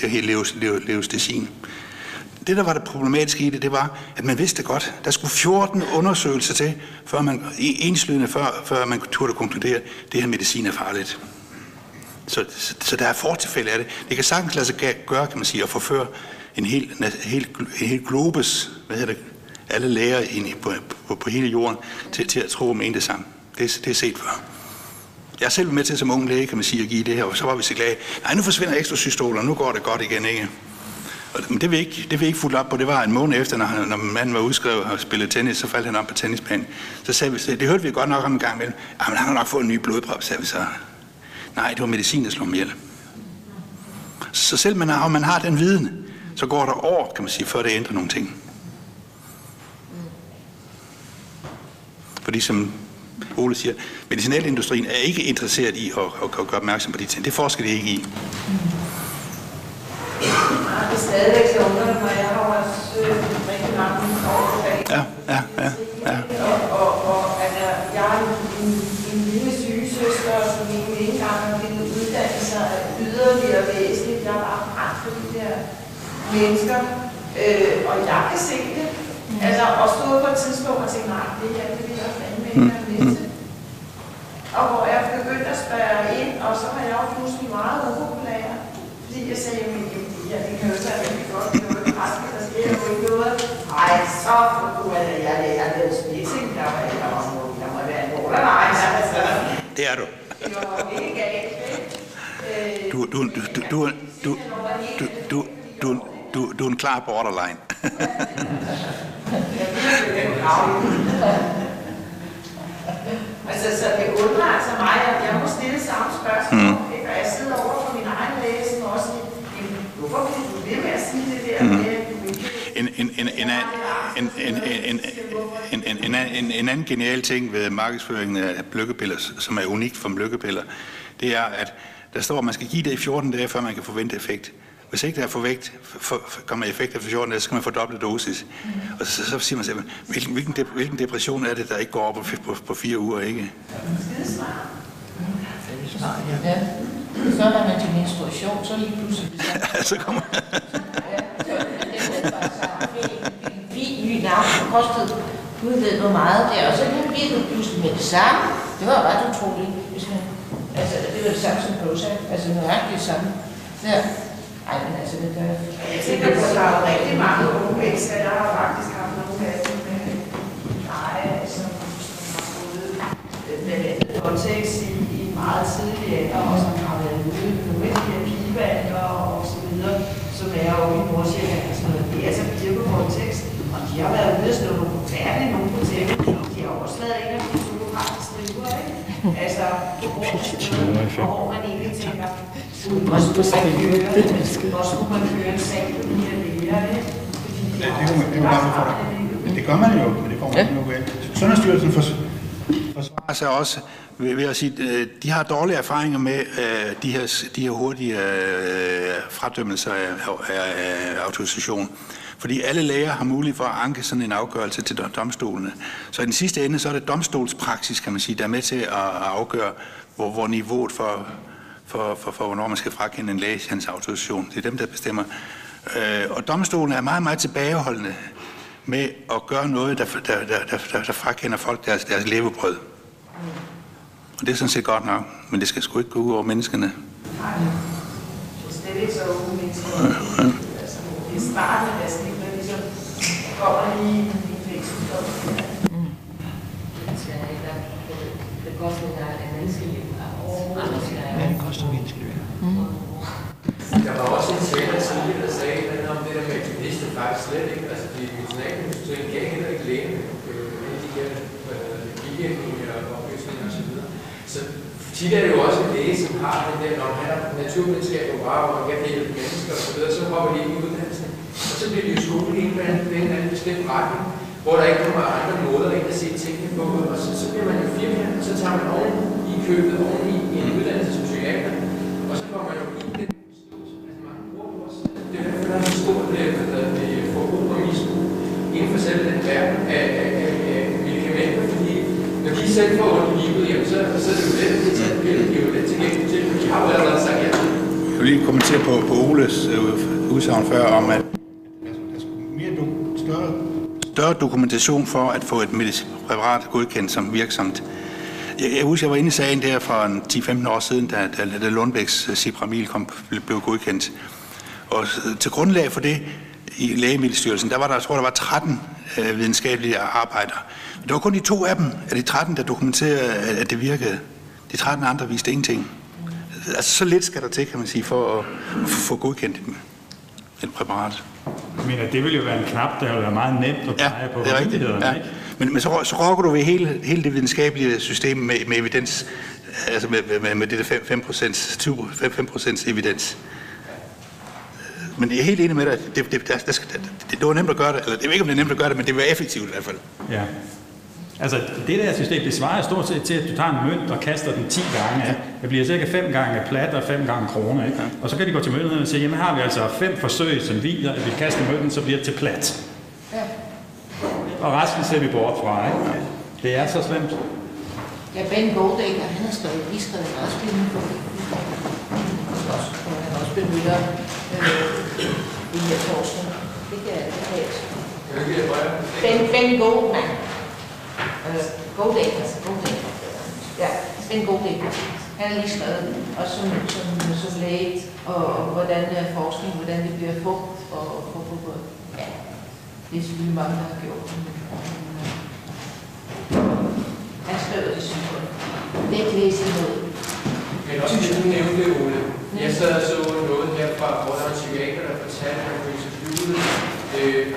det her levostisin. Det, der var det problematiske i det, det var, at man vidste godt, der skulle 14 undersøgelser til, før man turde konkludere, at det her medicin er farligt. Så der er fortilfælde af det. Det kan sagtens lade sig gøre, kan man sige, at forføre en helt globus, alle læger på hele jorden, til at tro om en det samme. Det er set før. Jeg er selv med til som ung læge, kan man sige, at give det her, og så var vi så glade. Nej, nu forsvinder ekstra systoler, nu går det godt igen, ikke? Men det vi ikke fulgte op på, det var en måned efter, når manden var udskrevet og spillede tennis, så faldt han op på tennisbanen. Så sagde vi, det hørte vi godt nok om en gang imellem. Men han har nok fået en ny blodprop, sagde vi så. Nej, det var medicin, der slog ham ihjel. Så selv om man har den viden, så går der år, kan man sige, før det ændrer nogle ting. Fordi som Ole siger, medicinalindustrien er ikke interesseret i at gøre opmærksom på de ting. Det forsker de ikke i. Det er stadigvæk så undrer mig, jeg har også rigtig mange år tilbage. Ja. Og jeg er en lille sygesøster, som ikke engang har ville uddanne sig yderligere væsentligt. Jeg er bare brændt for de der mennesker, og jeg kan se det. Altså, og stod på et tidspunkt og tænkte, nej, det her, det vil jeg fandme ikke være med til. Og hvor jeg begyndte at spørge ind, og så var jeg jo pludselig meget upopulær. Fordi jeg sagde, ja, det kan jo så være rigtig godt, det er jo ikke raske, der sker jo ikke noget. Ej, så kunne jeg lavede splitting, der må være en undervejs. Det er du. Det var jo ikke galt, Du er en klar borderline. Altså, så det undrer altså mig, at jeg må stille samme spørgsmål, og jeg sidder over for min egen læge, som også hvorfor vil du ved med at sige det der med, En anden genial ting ved markedsføringen af lykkepiller, som er unikt for lykkepiller, det er, at der står, at man skal give det i 14 dage, før man kan forvente effekt. Hvis ikke der er kommer effekt efter 14 dage, så skal man fordoble dosis. Og så siger man selv, hvilken depression er det, der ikke går op på 4 uger, ikke? Ja. Så er man til menstruation, så lige pludselig. Så kommer fin ny navn, der kostede Gud ved hvor meget der, og så bliver det pludselig med det samme. Det var ret utroligt, hvis man... Altså, det var det samme som Prozac, altså nøjagtigt det samme. Ja. Ej, men altså, det der... Jeg tænker på, at der er rigtig mange unge mennesker, jeg har faktisk haft nogle af dem med pleje, som har fået voldtægt i meget tidlig alder, og som har været ude med nogle af de her pigebander og så videre, som er jo i Nordsjælland og sådan noget. Det er altså piger på voldtægt, og de har været ude og slå nogle forfærdelige nogen på tæppet. De har også været en af de psykopatisk driver, ikke? Altså, hvor man egentlig tænker, hvor skulle man køre en sag på de her læger, ikke? Det gør man jo, men det får man jo vel. Sundhedsstyrelsen forsvarer sig også ved at sige, at de har dårlige erfaringer med de her hurtige fradømmelser af autorisation. Fordi alle læger har mulighed for at anke sådan en afgørelse til domstolene. Så i den sidste ende, så er det domstolspraksis, kan man sige, der er med til at afgøre, hvor niveauet for hvornår man skal frakende en læge hans autorisation. Det er dem, der bestemmer. Og domstolen er meget, meget tilbageholdende med at gøre noget, der frakender folk deres levebrød. Og det er sådan set godt nok, men det skal sgu ikke gå ud over menneskene. Nej, det er ikke så unge mennesker. Altså, det er starten af deres liv, når de så kommer lige i en fængselsdom. Det skal ikke være bekostning af et menneskeliv. Ja, det koster menneskeliv. Der var også en taler tidligere, der sagde noget om det der med, at de vidste faktisk slet ikke, altså de medicinalindustri gav heller ikke lægen de her bivirkninger og oplysninger osv. Så tit er det jo også en læge, som har den der, når han har naturvidenskab og wow, og kan hjælpe mennesker osv., så hopper de ind i uddannelsen. Og så bliver de jo skolet ind med en anden bestemt retning, hvor der ikke kommer andre måder ind at se tingene på, og så bliver man jo firmand, og så tager man oven i købet, oven i en uddannelse som psykiater, og så kommer man jo i den forståelse. Altså mange bruger også, det er derfor, der er så stort forbrug og misbrug inden for selv den verden af medicamenter, fordi når de selv får ondt i livet, jamen, så er det jo let, det er jo let tilgængeligt til, for de har jo allerede sagt ja. Jeg vil lige kommentere på Oles udsagn før om, at der skulle mere større dokumentation for at få et præparat godkendt som virksomt. Jeg husker, jeg var inde i sagen der for 10-15 år siden, da Lundbæks Cipramil blev godkendt. Og til grundlag for det i Lægemiddelstyrelsen, der var der, jeg tror, der var 13 videnskabelige arbejder. Det var kun de 2 af dem, af de 13, der dokumenterede, at det virkede. De 13 andre viste ingenting. Altså så lidt skal der til, kan man sige, for at få godkendt et præparat. Men det vil jo være en knap, der vil være meget nemt at pege på myndighederne, ja. Men så rokker du ved hele det videnskabelige system med evidens, altså med det 5% evidens. Men jeg er helt enig med dig, det var nemt at gøre det, eller jeg ved ikke, om det er nemt at gøre det, men det var effektivt i hvert fald. Ja. Altså, det der system, det svarer stort set til, at du tager en mønt og kaster den 10 gange. Ja. Det bliver cirka 5 gange plat og 5 gange kroner. Ikke? Ja. Og så kan de gå til myndighederne og sige, jamen har vi altså 5 forsøg, som viser, at vi kaster mønten, så bliver det til plat. Ja. Og resten ser vi bort fra, ikke? Ja. Det er så slemt. Ja, Ben Goldacre, han har lige skrevet en afspilning på det. Han også benytter i her forskning. Det kan jeg ikke. Ben Goldman. Goldacre. Ja, Ben Goldacre. Han har lige skrevet også som læge, og hvordan forskning, hvordan det bliver fugt, og ja, det er selvfølgelig mange, der har gjort det. Han skrev det, synes jeg. Det er ikke læst noget. Men også det, du nævnte, Ole. Jeg sad og så noget herfra, hvor der var en psykiater, der fortalte, at han blev interviewet.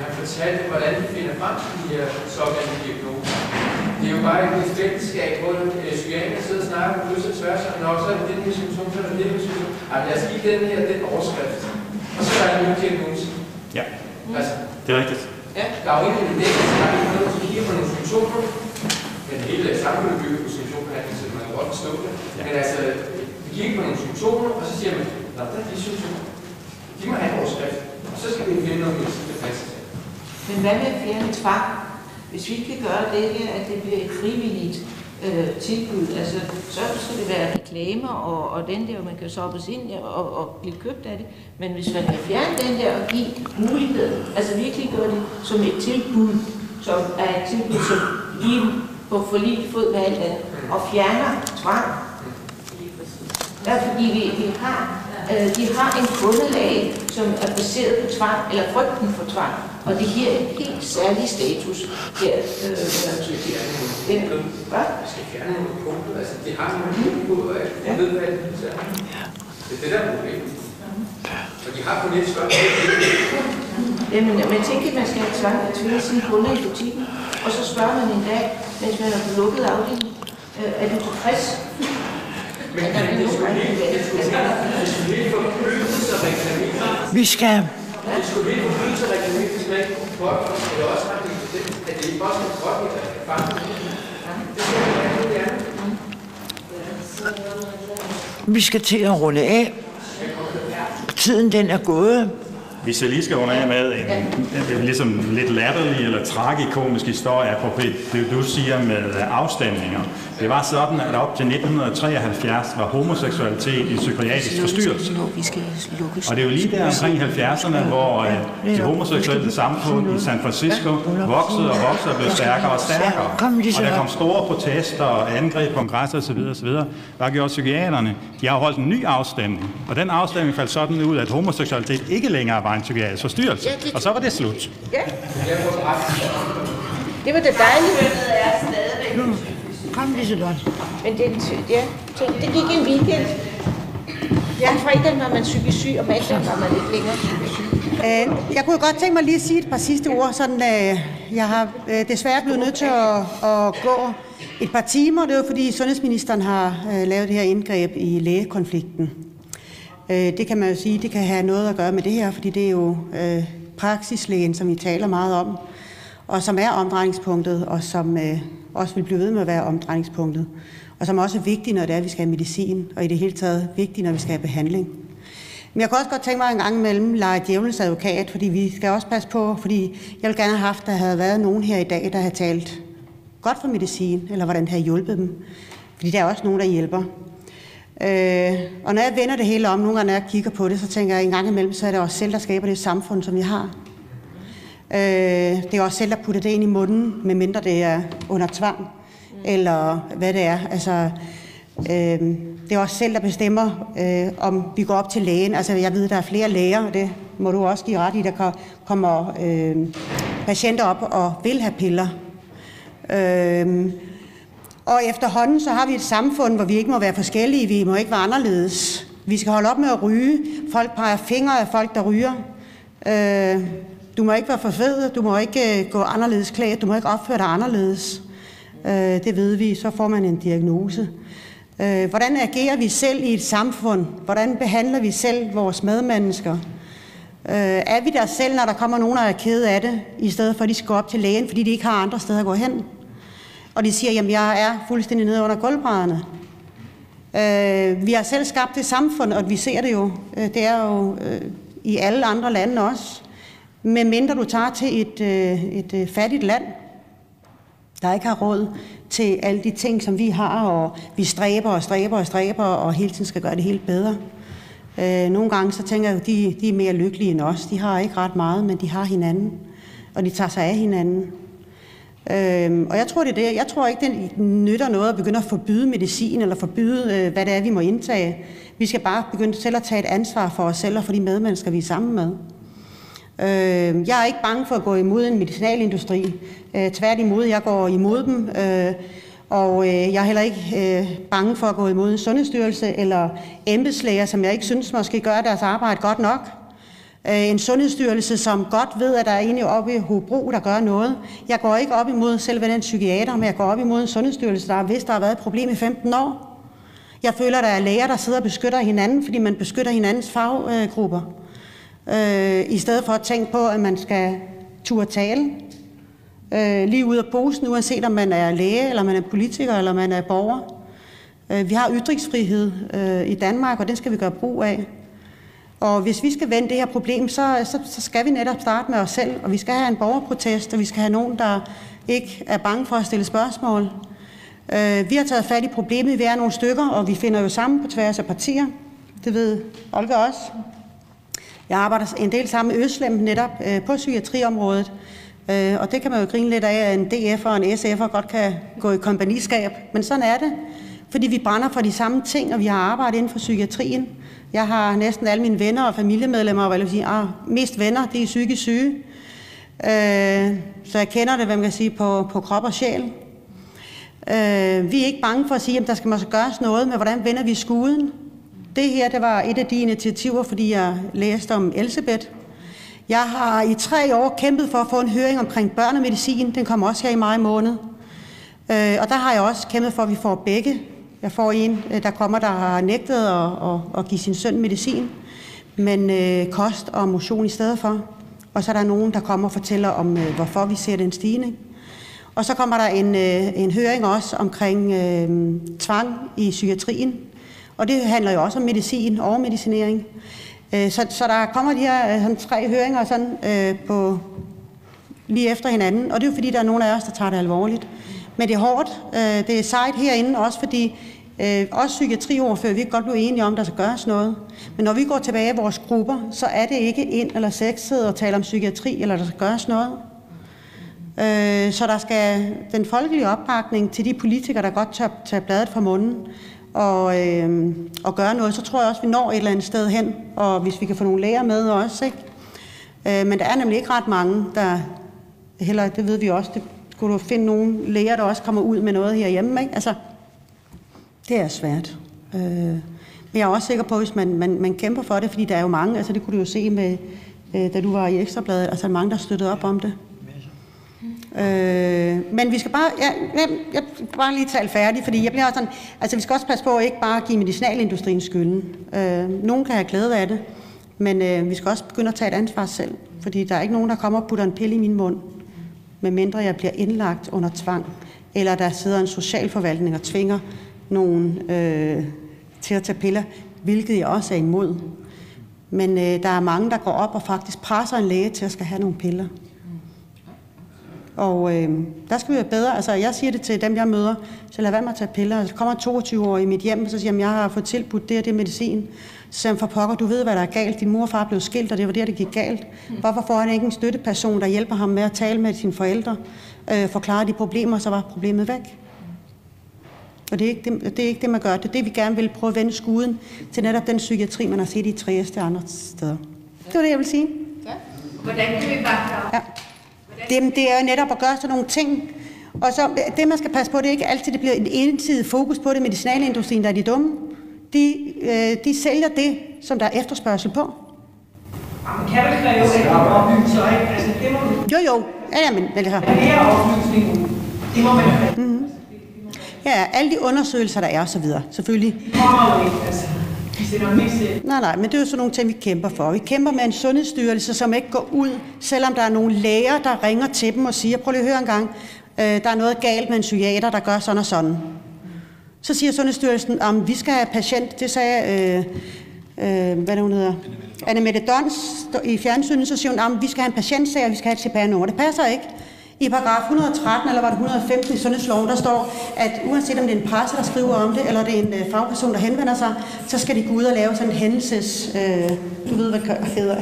Han fortalte, hvordan de finder frem til de her såkaldte diagnoser. Det er jo bare et fællesskab, hvor psykiater sidder og snakker på kryds og tværs, og nok så er det den her symptom, så er det den her symptom. Altså lad os give den overskrift. Og så er der en ny diagnose. Ja, altså, det er rigtigt. Ja, der er jo ikke en evidens, der er ikke noget, der kigger på nogle symptomer. Men hele samfundet bygger på symptombehandling, så man kan godt forstå det. Men altså, vi kigger på nogle symptomer, og så siger man, nå, der er de symptomer. De må have en overskrift, og så skal vi finde noget medicin, der passer til. Men hvad med at fjerne tvang? Hvis vi kan gøre det her, at det bliver et frivilligt tilbud, altså så skal det være reklamer og den der, man kan shoppes ind og blive købt af det. Men hvis man kan fjerne den der og give mulighed, altså virkelig gøre det som et tilbud, som er et tilbud, som lige på for lige fod med alt andet, og fjerner tvang. Ja, fordi de har en kundelag, som er baseret på tvang, eller frygten for tvang, og det giver en helt særlig status her. Hvad? Vi skal fjerne nogle punkter, altså de har nogle punkter, og jeg ved, hvad det er. Det er det, der er problemet. Og de har på net spørgsmål. Jamen, man tænker, at man skal have tvang at tvinge sine kunder i butikken, og så spørger man en dag, mens man har lukket afdelingen, er du tilfreds? Men det skulle helt forbydes at reklamere. Vi skal... Det skulle helt forbydes at reklamere, hvis man ikke kunne pågå. Det er også ret vigtigt, at det ikke bare skal pågå, at det fange. Det skal være noget andet. Vi skal til at runde af. Tiden den er gået. Hvis jeg lige skal runde af med en ligesom lidt latterlig eller tragikomisk historie på det, du siger med afstemninger. Det var sådan, at op til 1973 var homoseksualitet en psykiatrisk forstyrrelse. Og det er jo lige der omkring 70'erne, hvor det homoseksuelle samfund i San Francisco voksede og voksede og blev stærkere og stærkere. Og der kom store protester og angreb, kongresser osv. osv. Der gjorde psykiaterne. De har holdt en ny afstemning, og den afstemning faldt sådan ud, at homoseksualitet ikke længere var en psykiatrisk forstyrrelse. Og så var det slut. Ja. Det var det dejlige. Kom, Liselott. Men det gik en weekend. Ja, om fredagen var man psykisk syg, og mandagen var man lidt længere psykisk syg. Jeg kunne godt tænke mig lige at sige et par sidste ord. Sådan, jeg har desværre blevet nødt til at gå et par timer. Det var fordi sundhedsministeren har lavet det her indgreb i lægekonflikten. Det kan man jo sige, det kan have noget at gøre med det her, fordi det er jo praksislægen, som vi taler meget om, og som er omdrejningspunktet, og som også vil blive ved med at være omdrejningspunktet, og som også er vigtigt, når det er, at vi skal have medicin, og i det hele taget vigtigt, når vi skal have behandling. Men jeg kan også godt tænke mig en gang imellem lege djævelens advokat, fordi vi skal også passe på, fordi jeg vil gerne have haft, der havde været nogen her i dag, der havde talt godt for medicin, eller hvordan det havde hjulpet dem, fordi der er også nogen, der hjælper. Og når jeg vender det hele om, nogle gange når jeg kigger på det, så tænker jeg en gang imellem, så er det også selv, der skaber det samfund, som vi har. Det er også selv, der putter det ind i munden, medmindre det er under tvang, eller hvad det er. Altså, det er også selv, der bestemmer, om vi går op til lægen. Altså, jeg ved, der er flere læger, og det må du også give ret i, der kommer patienter op og vil have piller. Og efterhånden så har vi et samfund, hvor vi ikke må være forskellige, vi må ikke være anderledes. Vi skal holde op med at ryge. Folk peger fingre af folk, der ryger. Du må ikke være for fed, du må ikke gå anderledes klædt, du må ikke opføre dig anderledes. Det ved vi, så får man en diagnose. Hvordan agerer vi selv i et samfund? Hvordan behandler vi selv vores medmennesker? Er vi der selv, når der kommer nogen, der er kede af det, i stedet for at de skal gå op til lægen, fordi de ikke har andre steder at gå hen? Og de siger, jamen jeg er fuldstændig nede under gulvbrædderne. Vi har selv skabt det samfund, og vi ser det jo. Det er jo i alle andre lande også. Men mindre du tager til et fattigt land, der ikke har råd til alle de ting, som vi har, og vi stræber, og hele tiden skal gøre det helt bedre. Nogle gange så tænker jeg, at de er mere lykkelige end os. De har ikke ret meget, men de har hinanden, og de tager sig af hinanden. Og jeg tror, det er det. Jeg tror ikke, det nytter noget at begynde at forbyde medicin, eller forbyde, hvad det er, vi må indtage. Vi skal bare begynde selv at tage et ansvar for os selv, og for de medmennesker, vi er sammen med. Jeg er ikke bange for at gå imod en medicinalindustri. Tværtimod, jeg går imod dem. Og jeg er heller ikke bange for at gå imod en sundhedsstyrelse eller embedslæger, som jeg ikke synes måske gør deres arbejde godt nok. En sundhedsstyrelse, som godt ved, at der er en oppe i Hobro, der gør noget. Jeg går ikke op imod selve den psykiater, men jeg går op imod en sundhedsstyrelse, der hvis der har været et problem i 15 år. Jeg føler, at der er læger, der sidder og beskytter hinanden, fordi man beskytter hinandens faggrupper. I stedet for at tænke på, at man skal turde tale. Lige ud af posen, uanset om man er læge, eller man er politiker, eller man er borger. Vi har ytringsfrihed i Danmark, og den skal vi gøre brug af. Og hvis vi skal vende det her problem, så skal vi netop starte med os selv, og vi skal have en borgerprotest, og vi skal have nogen, der ikke er bange for at stille spørgsmål. Vi har taget fat i problemet, vi er nogle stykker, og vi finder jo sammen på tværs af partier. Det ved Olga også. Jeg arbejder en del sammen med Øslem netop på psykiatriområdet, og det kan man jo grine lidt af, at en DF'er og en SF'er godt kan gå i kompagniskab, men sådan er det, fordi vi brænder for de samme ting, og vi har arbejdet inden for psykiatrien. Jeg har næsten alle mine venner og familiemedlemmer, og hvad vil sige, mest venner, de er psykisk syge, så jeg kender det, hvad man kan sige, på krop og sjæl. Vi er ikke bange for at sige, at der skal måske gøres noget med, hvordan vender vi skuden. Det her, det var et af de initiativer, fordi jeg læste om Elsebeth. Jeg har i 3 år kæmpet for at få en høring omkring børnemedicin. Den kommer også her i maj måned. Og der har jeg også kæmpet for, at vi får begge. Jeg får en, der har nægtet at give sin søn medicin, men kost og motion i stedet for. Og så er der nogen, der kommer og fortæller om, hvorfor vi ser den stigning. Og så kommer der en høring også omkring tvang i psykiatrien. Og det handler jo også om medicin og medicinering. Så der kommer de her 3 høringer sådan, lige efter hinanden. Og det er jo fordi, der er nogle af os, der tager det alvorligt. Men det er hårdt. Det er sejt herinde også, fordi også psykiatriordfører, vi kan godt blive enige om, at der skal gøres noget. Men når vi går tilbage i vores grupper, så er det ikke ind eller sexet og tale om psykiatri, eller der skal gøres noget. Så der skal den folkelige opbakning til de politikere, der godt tør tage bladet fra munden og gøre noget, så tror jeg også, vi når et eller andet sted hen. Og hvis vi kan få nogle læger med også, ikke? Men der er nemlig ikke ret mange, der heller, det ved vi også, det kunne du finde nogle læger, der også kommer ud med noget herhjemme, ikke? Altså, det er svært. Men jeg er også sikker på, hvis man kæmper for det, fordi der er jo mange, altså det kunne du jo se med, da du var i Ekstrabladet, altså mange, der støttede op om det. Men vi skal bare, jeg bare lige tale færdig, fordi jeg bliver også sådan, altså vi skal også passe på at ikke bare give medicinalindustrien skylden. Nogen kan have glæde af det, men vi skal også begynde at tage et ansvar selv, fordi der er ikke nogen, der kommer og putter en pille i min mund, medmindre jeg bliver indlagt under tvang, eller der sidder en socialforvaltning og tvinger nogen til at tage piller, hvilket jeg også er imod. Men der er mange, der går op og faktisk presser en læge til at skal have nogle piller. Og der skal vi være bedre. Altså, jeg siger det til dem, jeg møder, så lad være med at tage piller. Så kommer en 22-årig i mit hjem, og så siger jeg, jeg har fået tilbudt det og det medicin. Så siger han, for pokker, du ved, hvad der er galt. Din mor og far blev skilt, og det var det gik galt. Hvorfor får han ikke en støtteperson, der hjælper ham med at tale med sine forældre, forklare de problemer, så var problemet væk? Og det er ikke det, man gør. Det er det, vi gerne vil prøve at vende skuden til netop den psykiatri, man har set i Trieste og andre steder. Det var det, jeg vil sige. Ja. Hvordan kan vi bare... Ja. Det er jo netop at gøre sådan nogle ting. Og så det, man skal passe på, det er ikke altid, det bliver en ensidig fokus på det. Medicinalindustrien, der er de dumme. De sælger det, som der er efterspørgsel på. Man kan vel kræve, at man oplyser, ikke? Altså, det må man... Jo. Ja, men... Altså. Mere oplysning, det må man have. Mm-hmm. Ja, alle de undersøgelser, der er og så videre, selvfølgelig. Det kommer jo ikke, altså. Nej, men det er jo sådan nogle ting, vi kæmper for. Vi kæmper med en sundhedsstyrelse, som ikke går ud, selvom der er nogle læger, der ringer til dem og siger, prøv lige at høre en gang, der er noget galt med en psykiater, der gør sådan og sådan. Så siger Sundhedsstyrelsen, at vi skal have patient, det sagde, hvad hun hedder, Anne-Mette Dons i fjernsynet, så siger hun, at vi skal have en patientsag, og vi skal have et CPR-nummer. Det passer ikke. I paragraf 113, eller var det 115 i sundhedsloven, der står, at uanset om det er en presse, der skriver om det, eller det er en fagperson, der henvender sig, så skal de gå ud og lave sådan en hændelses... du ved, hvad det hedder?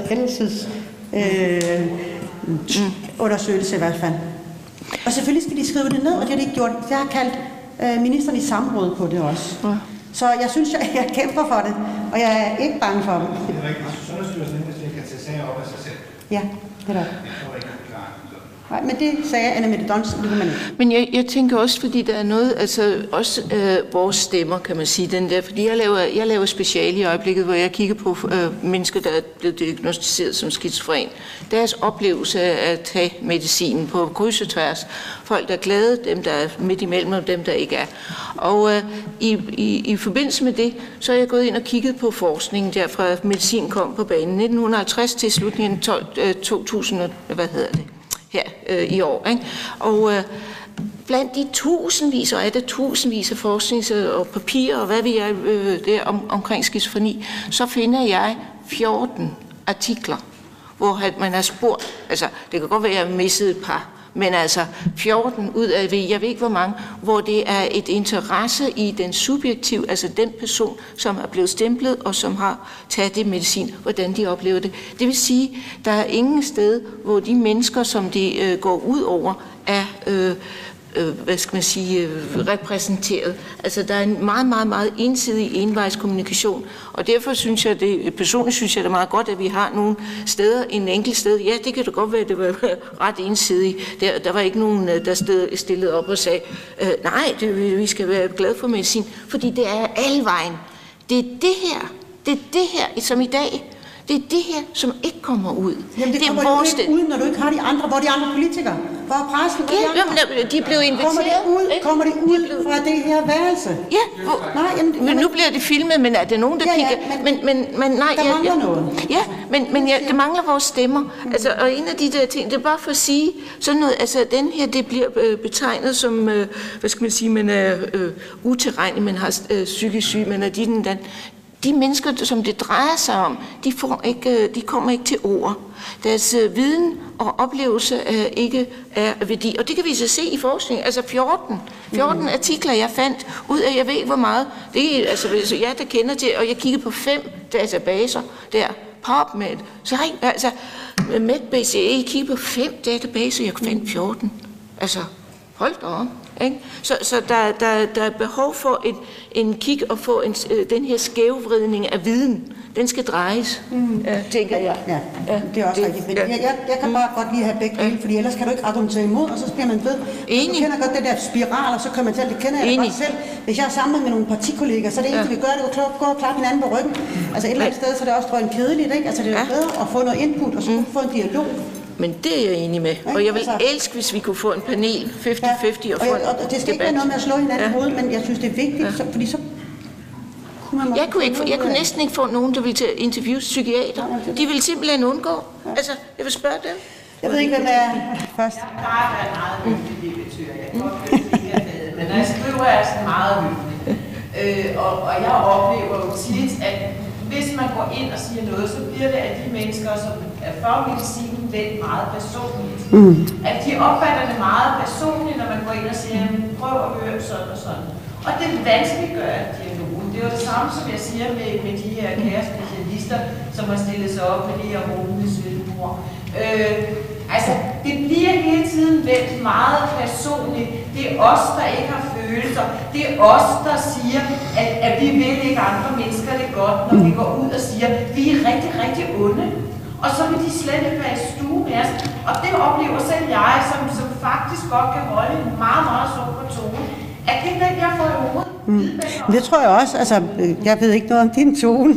Undersøgelse i hvert fald. Og selvfølgelig skal de skrive det ned, og det har de ikke gjort. Jeg har kaldt ministeren i samråd på det også. Ja. Så jeg synes, jeg kæmper for det, og jeg er ikke bange for det. Det er rigtigt. Sundhedsstyrelsen kan tage sager op af sig selv. Ja, det er det. Nej, men det sagde Anne-Mette Dons, det kan man ikke. Men jeg tænker også, fordi der er noget, altså også vores stemmer, kan man sige, den der, fordi jeg laver speciale i øjeblikket, hvor jeg kigger på mennesker, der er blevet diagnosticeret som skizofren. Deres oplevelse af at tage medicinen på kryds og tværs. Folk, der er glade, dem, der er midt imellem, og dem, der ikke er. Og i forbindelse med det, så er jeg gået ind og kigget på forskningen, der fra medicin kom på banen 1950 til slutningen 2000, i år. Ikke? Og blandt de tusindvis, og er det tusindvis af forsknings- og papirer, og hvad ved jeg der omkring skizofreni, så finder jeg 14 artikler, hvor man har spurgt, altså det kan godt være, at jeg har misset et par, men altså 14 ud af, jeg ved ikke hvor mange, hvor det er et interesse i den subjektive, altså den person, som er blevet stemplet og som har taget det medicin, hvordan de oplever det. Det vil sige, der er ingen sted, hvor de mennesker, som det går ud over, er hvad skal man sige, repræsenteret. Altså der er en meget, meget, meget ensidig envejskommunikation, og derfor synes jeg, personligt synes jeg, det er meget godt, at vi har nogle steder, en enkelt sted. Ja, det kan da godt være, at det var ret ensidigt. Der var ikke nogen, der stillede op og sagde, nej, vi skal være glade for medicin, fordi det er alle vejen. Det er det her, som i dag, det er det her, som ikke kommer ud. Jamen det kommer jo ikke ud, når du ikke har de andre. Hvor er de andre politikere? Hvor er pressen? Ja, de blev inviteret. Kommer de ud fra det her værelse? Ja, nej, men nu bliver det filmet, men er der nogen, der kigger? Men nej, der mangler noget. Ja, men det mangler vores stemmer. Altså, og en af de der ting, det er bare for at sige, sådan noget, altså den her, det bliver betegnet som, hvad skal man sige, man er utilregnelig, man har psykisk syg, man er den. De mennesker, som det drejer sig om, de kommer ikke til ord. Deres viden og oplevelse ikke er værdi. Og det kan vi så se i forskning. Altså 14 artikler, jeg fandt ud af, jeg ved ikke hvor meget. Det er altså jeg, der kender til, og jeg kiggede på 5 databaser der. PubMed. Så altså MedBase, jeg kiggede på 5 databaser, jeg fandt 14. Altså, hold da op. Ikke? Så der er behov for en kig og få den her skævvridning af viden. Den skal drejes, tænker jeg. Ja, det er også rigtigt. Men jeg kan bare godt lige have begge dele, fordi ellers kan du ikke argumentere imod, og så bliver man ved. Du kender godt den der spiral, og så kommer man til, det kender jeg godt selv. Hvis jeg er sammen med nogle partikolleger, så er det eneste, vi gør, det er at gå og klappe hinanden på ryggen. Altså et eller andet sted, så er det også, tror jeg, kedeligt, ikke? Altså det er bedre at få noget input, og så få en dialog. Men det er jeg enig med. Og jeg vil elske, hvis vi kunne få en panel 50-50 og få en og det skal ikke være noget med at slå hinanden i hovedet, men jeg synes, det er vigtigt, fordi så kunne man... Jeg kunne næsten ikke få nogen, der ville til at interviewe psykiater. De ville simpelthen undgå. Altså, jeg vil spørge dem. Jeg ved ikke, hvem der er først. Jeg plejer at være en meget hyggelig debattør. Jeg kan godt føle det, men når jeg skriver, er jeg sådan meget hyggelig. Og jeg oplever jo tit, at hvis man går ind og siger noget, så bliver det af de mennesker, som er for medicinen, vendt meget personligt. At de opfatter det meget personligt, når man går ind og siger, prøv at høre sådan og sådan. Og det vanskeliggør dialogen. Det er jo det samme, som jeg siger med de her kære specialister, som har stillet sig op med det her rummende selvmord. Altså, det bliver hele tiden vendt meget personligt. Det er os, der ikke har følelser. Det er os, der siger, at vi vil ikke andre mennesker det godt, når vi går ud og siger, at vi er rigtig, rigtig onde. Og så vil de slet ikke være i stue med os. Og det oplever selv jeg, som faktisk godt kan holde en meget, meget super tone. At det er den, jeg får i hovedet. Det tror jeg også. Altså, jeg ved ikke noget om din tone.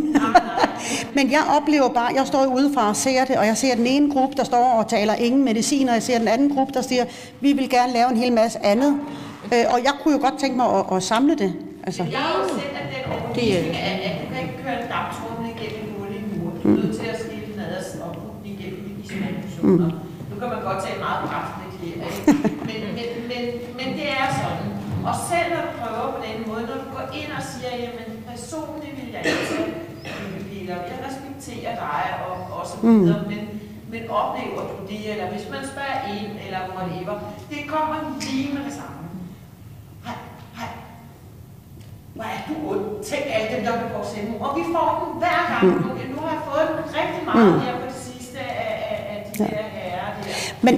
Men jeg oplever bare, jeg står udefra og ser det, og jeg ser den ene gruppe, der står og taler ingen medicin, og jeg ser den anden gruppe, der siger, vi vil gerne lave en hel masse andet. Og jeg kunne jo godt tænke mig at samle det. Altså. Jeg har jo set, at den overbevisning, at du kan ikke køre en damptrumle igennem hul i mur. Du er nødt til at skille den ad og putte den igennem i små portioner. Nu kan man godt tage meget kraftigt her, men det er sådan. Og selv når du prøver på den måde, når du går ind og siger, jamen personligt vil jeg ikke tage piller, jeg respekterer dig og så videre, men oplever du det, eller hvis man spørger en, eller whatever, det kommer lige med det samme. Hej. Hvor er du ond? Tænk alle dem, der begår selvmord. Og vi får den hver gang. Nu har jeg fået den rigtig meget her på det sidste af de der herrer der. Men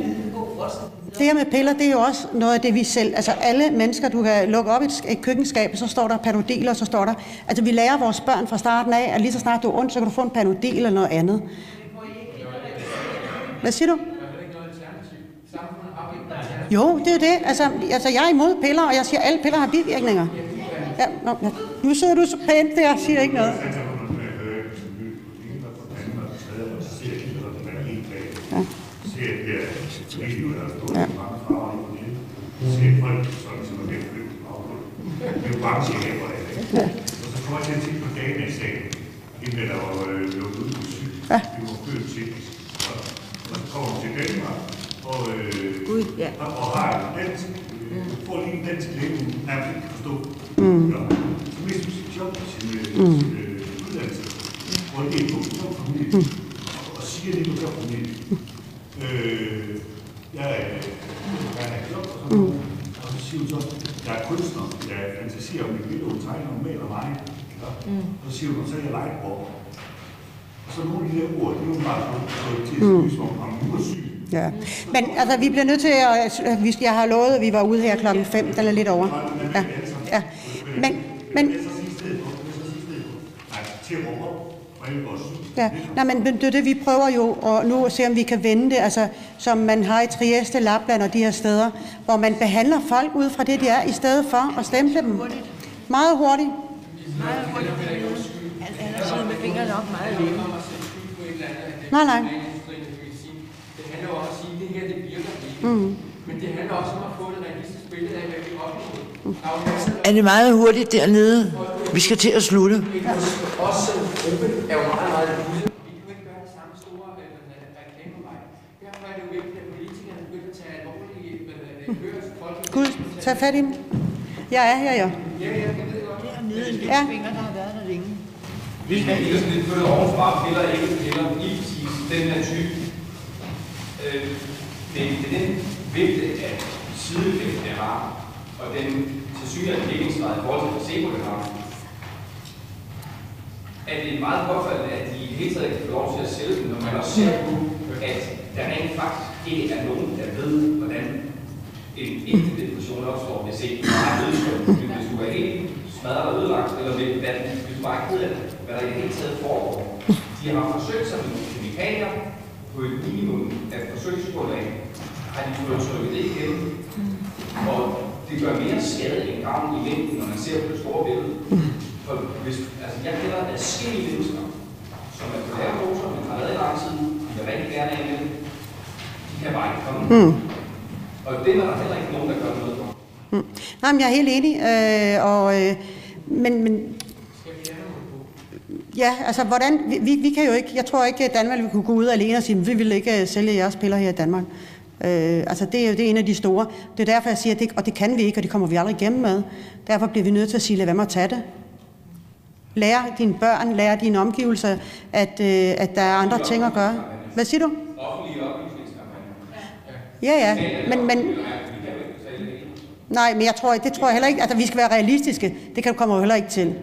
det her med piller, det er jo også noget af det, vi selv... Altså alle mennesker, du kan lukke op et køkkenskab, så står der Panodil, og så står der... Altså vi lærer vores børn fra starten af, at lige så snart du er ondt, så kan du få en Panodil eller noget andet. Hvad siger du? Jo, det er det. Altså jeg er imod piller, og jeg siger, at alle piller har bivirkninger. Ja, nu sidder du så pænt der og siger ikke noget. Ja. Det er jo bare til her, og så kommer jeg til at tænke på Dana-sagen, inden der var lukket ud på syg. Det var født teknisk. Og så kommer hun til Danmark, og og har en dansk, får lige en dansk læge, hun nærmest ikke kan forstå. Så mister sin job i sin uddannelse, hvor det er på jobfamilie, og siger det på jobfamilie. Jeg er job og sådan noget, og så siger hun så, jeg er kunstner, jeg fantaserer om et billede, hun tegner, hun maler mig. Og så siger hun, så er jeg legebror. Og så nogle af de der ord, det er jo bare til at skrive som om hun er syg. Ja, men altså vi bliver nødt til at, jeg har lovet, at vi var ude her klokken 5, den er lidt over. Ja. Men ja, nej, men det er det, vi prøver jo at nu at se, om vi kan vende det, altså som man har i Trieste, Lapland og de her steder, hvor man behandler folk ud fra det, de er, i stedet for at stemple dem. Meget hurtigt. Meget hurtigt. Han har siddet med fingrene op meget længe. Nej. Det handler også om at sige, at det her det virker ikke. Men det handler også om at få et realistisk billede af, hvad vi oplever. Er det meget hurtigt dernede? Vi skal til at slutte. Også som gruppe er jo meget, meget lille. Vi kan jo ikke gøre det samme store reklamevej. Derfor er det jo vigtigt, at politikerne begynder at tage alvorlige hørelse folk. Gud, tag fat i dem. Jeg er her, jo. Ja, jeg ved godt. Dernede en lille finger, der har været der længe. Hvis man kigger sådan lidt på det ovenfra, piller ikke piller lige præcis den her type. Det er den vigte af sideeffekt, det har, og den tilsyneladende dækningsgrad i forhold til placebo, det har. At det er meget påfaldende, at de i det hele taget ikke får lov til at sælge dem, når man også ser på, at der rent faktisk ikke er nogen, der ved, hvordan en ægte depression opstår, hvis ikke bare er nødskønt. Hvis du er helt smadret og ødelagt, eller hvis du bare ikke ved, hvad der i det hele taget foregår. De har forsøgt sig med kemikalier på et minimum af forsøgsgrundlag, har de fået trykket det igennem. Og det gør mere skade end gavn i længden, når man ser på det store billede. For hvis, altså jeg kender adskillige mennesker, som er på læreroser, men har været i lang tid, de vil rigtig gerne af med det. De kan bare ikke komme. Og det er der heller ikke nogen, der gør noget for. Nej, men jeg er helt enig. Men ja, altså hvordan, vi kan jo ikke, jeg tror ikke, at Danmark vil kunne gå ud alene og sige, vi vil ikke sælge jeres piller her i Danmark. Altså det er en af de store. Det er derfor, jeg siger, at det kan vi ikke, og det kommer vi aldrig igennem med. Derfor bliver vi nødt til at sige, lad være med at tage det. Lær dine børn, lær dine omgivelser, at der er andre ting at gøre. Hvad siger du? Offentlige oplysningskampagner. Ja, men nej, men det tror jeg heller ikke. Altså, vi skal være realistiske. Det kommer jo heller ikke til.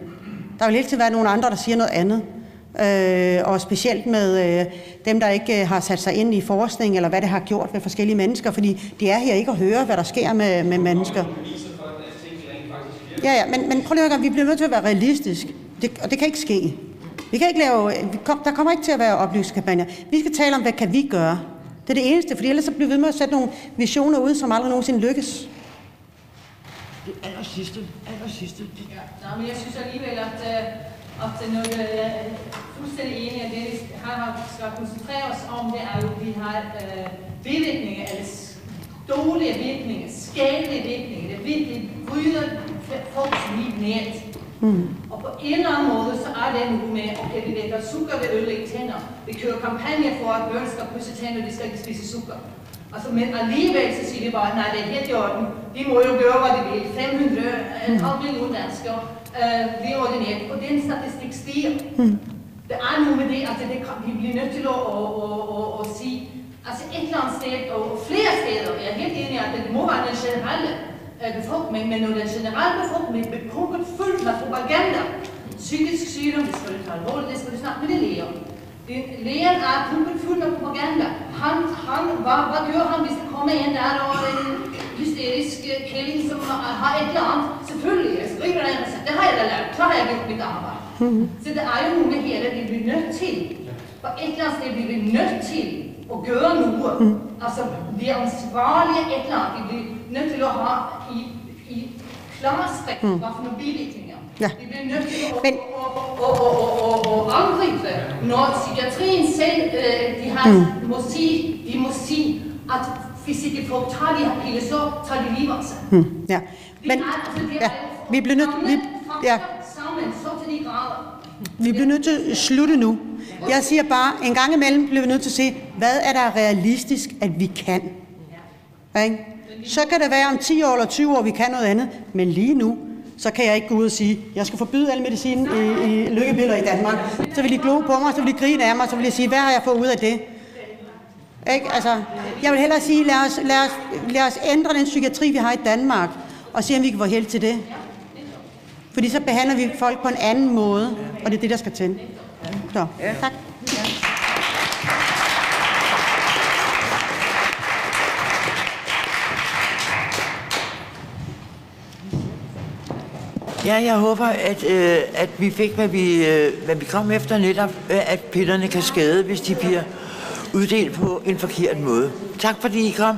Der vil hele tiden være nogle andre, der siger noget andet. Og specielt med dem, der ikke har sat sig ind i forskning, eller hvad det har gjort ved forskellige mennesker, fordi det er her ikke at høre, hvad der sker med mennesker. Ja, men prøv lige at vi bliver nødt til at være realistisk, og det kan ikke ske. Vi kan ikke lave, der kommer ikke til at være oplysningskampagner. Vi skal tale om, hvad kan vi gøre. Det er det eneste, fordi ellers så bliver vi ved med at sætte nogle visioner ud, som aldrig nogensinde lykkes. Det allersidste. Ja, men jeg synes alligevel, at noget, jeg er fuldstændig enig i det, vi skal koncentrere os om, det er jo, at vi har bivirkninger, eller dårlige virkninger, skadelige virkninger, det virkelig bryder folks liv ned. Og på en eller anden måde, så er det nu med, okay, vi lægger sukker ved ødelægge tænder. Vi kører kampagner for, at børn skal pudse tænder, de skal ikke spise sukker. Altså, men alligevel så siger de bare, nej, det er helt i orden. De må jo gøre, hvad de vil. 500, 500 millioner danskere bliver ordineret, og den statistik stiger. Det er nu med det, altså vi bliver nødt til at sige, altså et eller andet sted, og flere steder, jeg er helt enig i, at det må være den generelle befolkning, men når den generelle befolkning bliver pumpet fyldt med propaganda, psykisk sygdom, det skal du tage alvorligt, det skal du snakke med de læger. Lægen er pumpet fuld af propaganda. Hvad gør han, hvis der kommer en der og en hysterisk kælling, som har et eller andet? Selvfølgelig, jeg skriver der en recept. Det har jeg da lært. Så har jeg gjort mit arbejde. Så det er jo nogle med hele, vi bliver nødt til. For et eller andet sted bliver vi nødt til at gøre noget. Altså, vi er ansvarlige et eller andet. Vi bliver nødt til at have i klarskrift, hvad for nogle bivirkninger. Vi bliver nødt til at angribe, når psykiatrien selv de må sige, at hvis ikke folk tager de her piller, så tager de livet af sig. Ja, men vi bliver nødt vi bliver nødt til at slutte nu. Jeg siger bare, en gang imellem bliver vi nødt til at se, hvad er der realistisk, at vi kan. Ja. Ikke? Så kan det være om 10 år eller 20 år, vi kan noget andet. Men lige nu, så kan jeg ikke gå ud og sige, jeg skal forbyde al medicin i lykkepiller i Danmark. Så vil de glo på mig, så vil de grine af mig, så vil de sige, hvad har jeg fået ud af det? Ikke? Altså, jeg vil hellere sige, lad os ændre den psykiatri, vi har i Danmark, og se, om vi kan få held til det. Fordi så behandler vi folk på en anden måde, og det er det, der skal til. Så, tak. Ja, jeg håber, at vi fik, hvad vi kom efter netop, at pillerne kan skade, hvis de bliver uddelt på en forkert måde. Tak fordi I kom.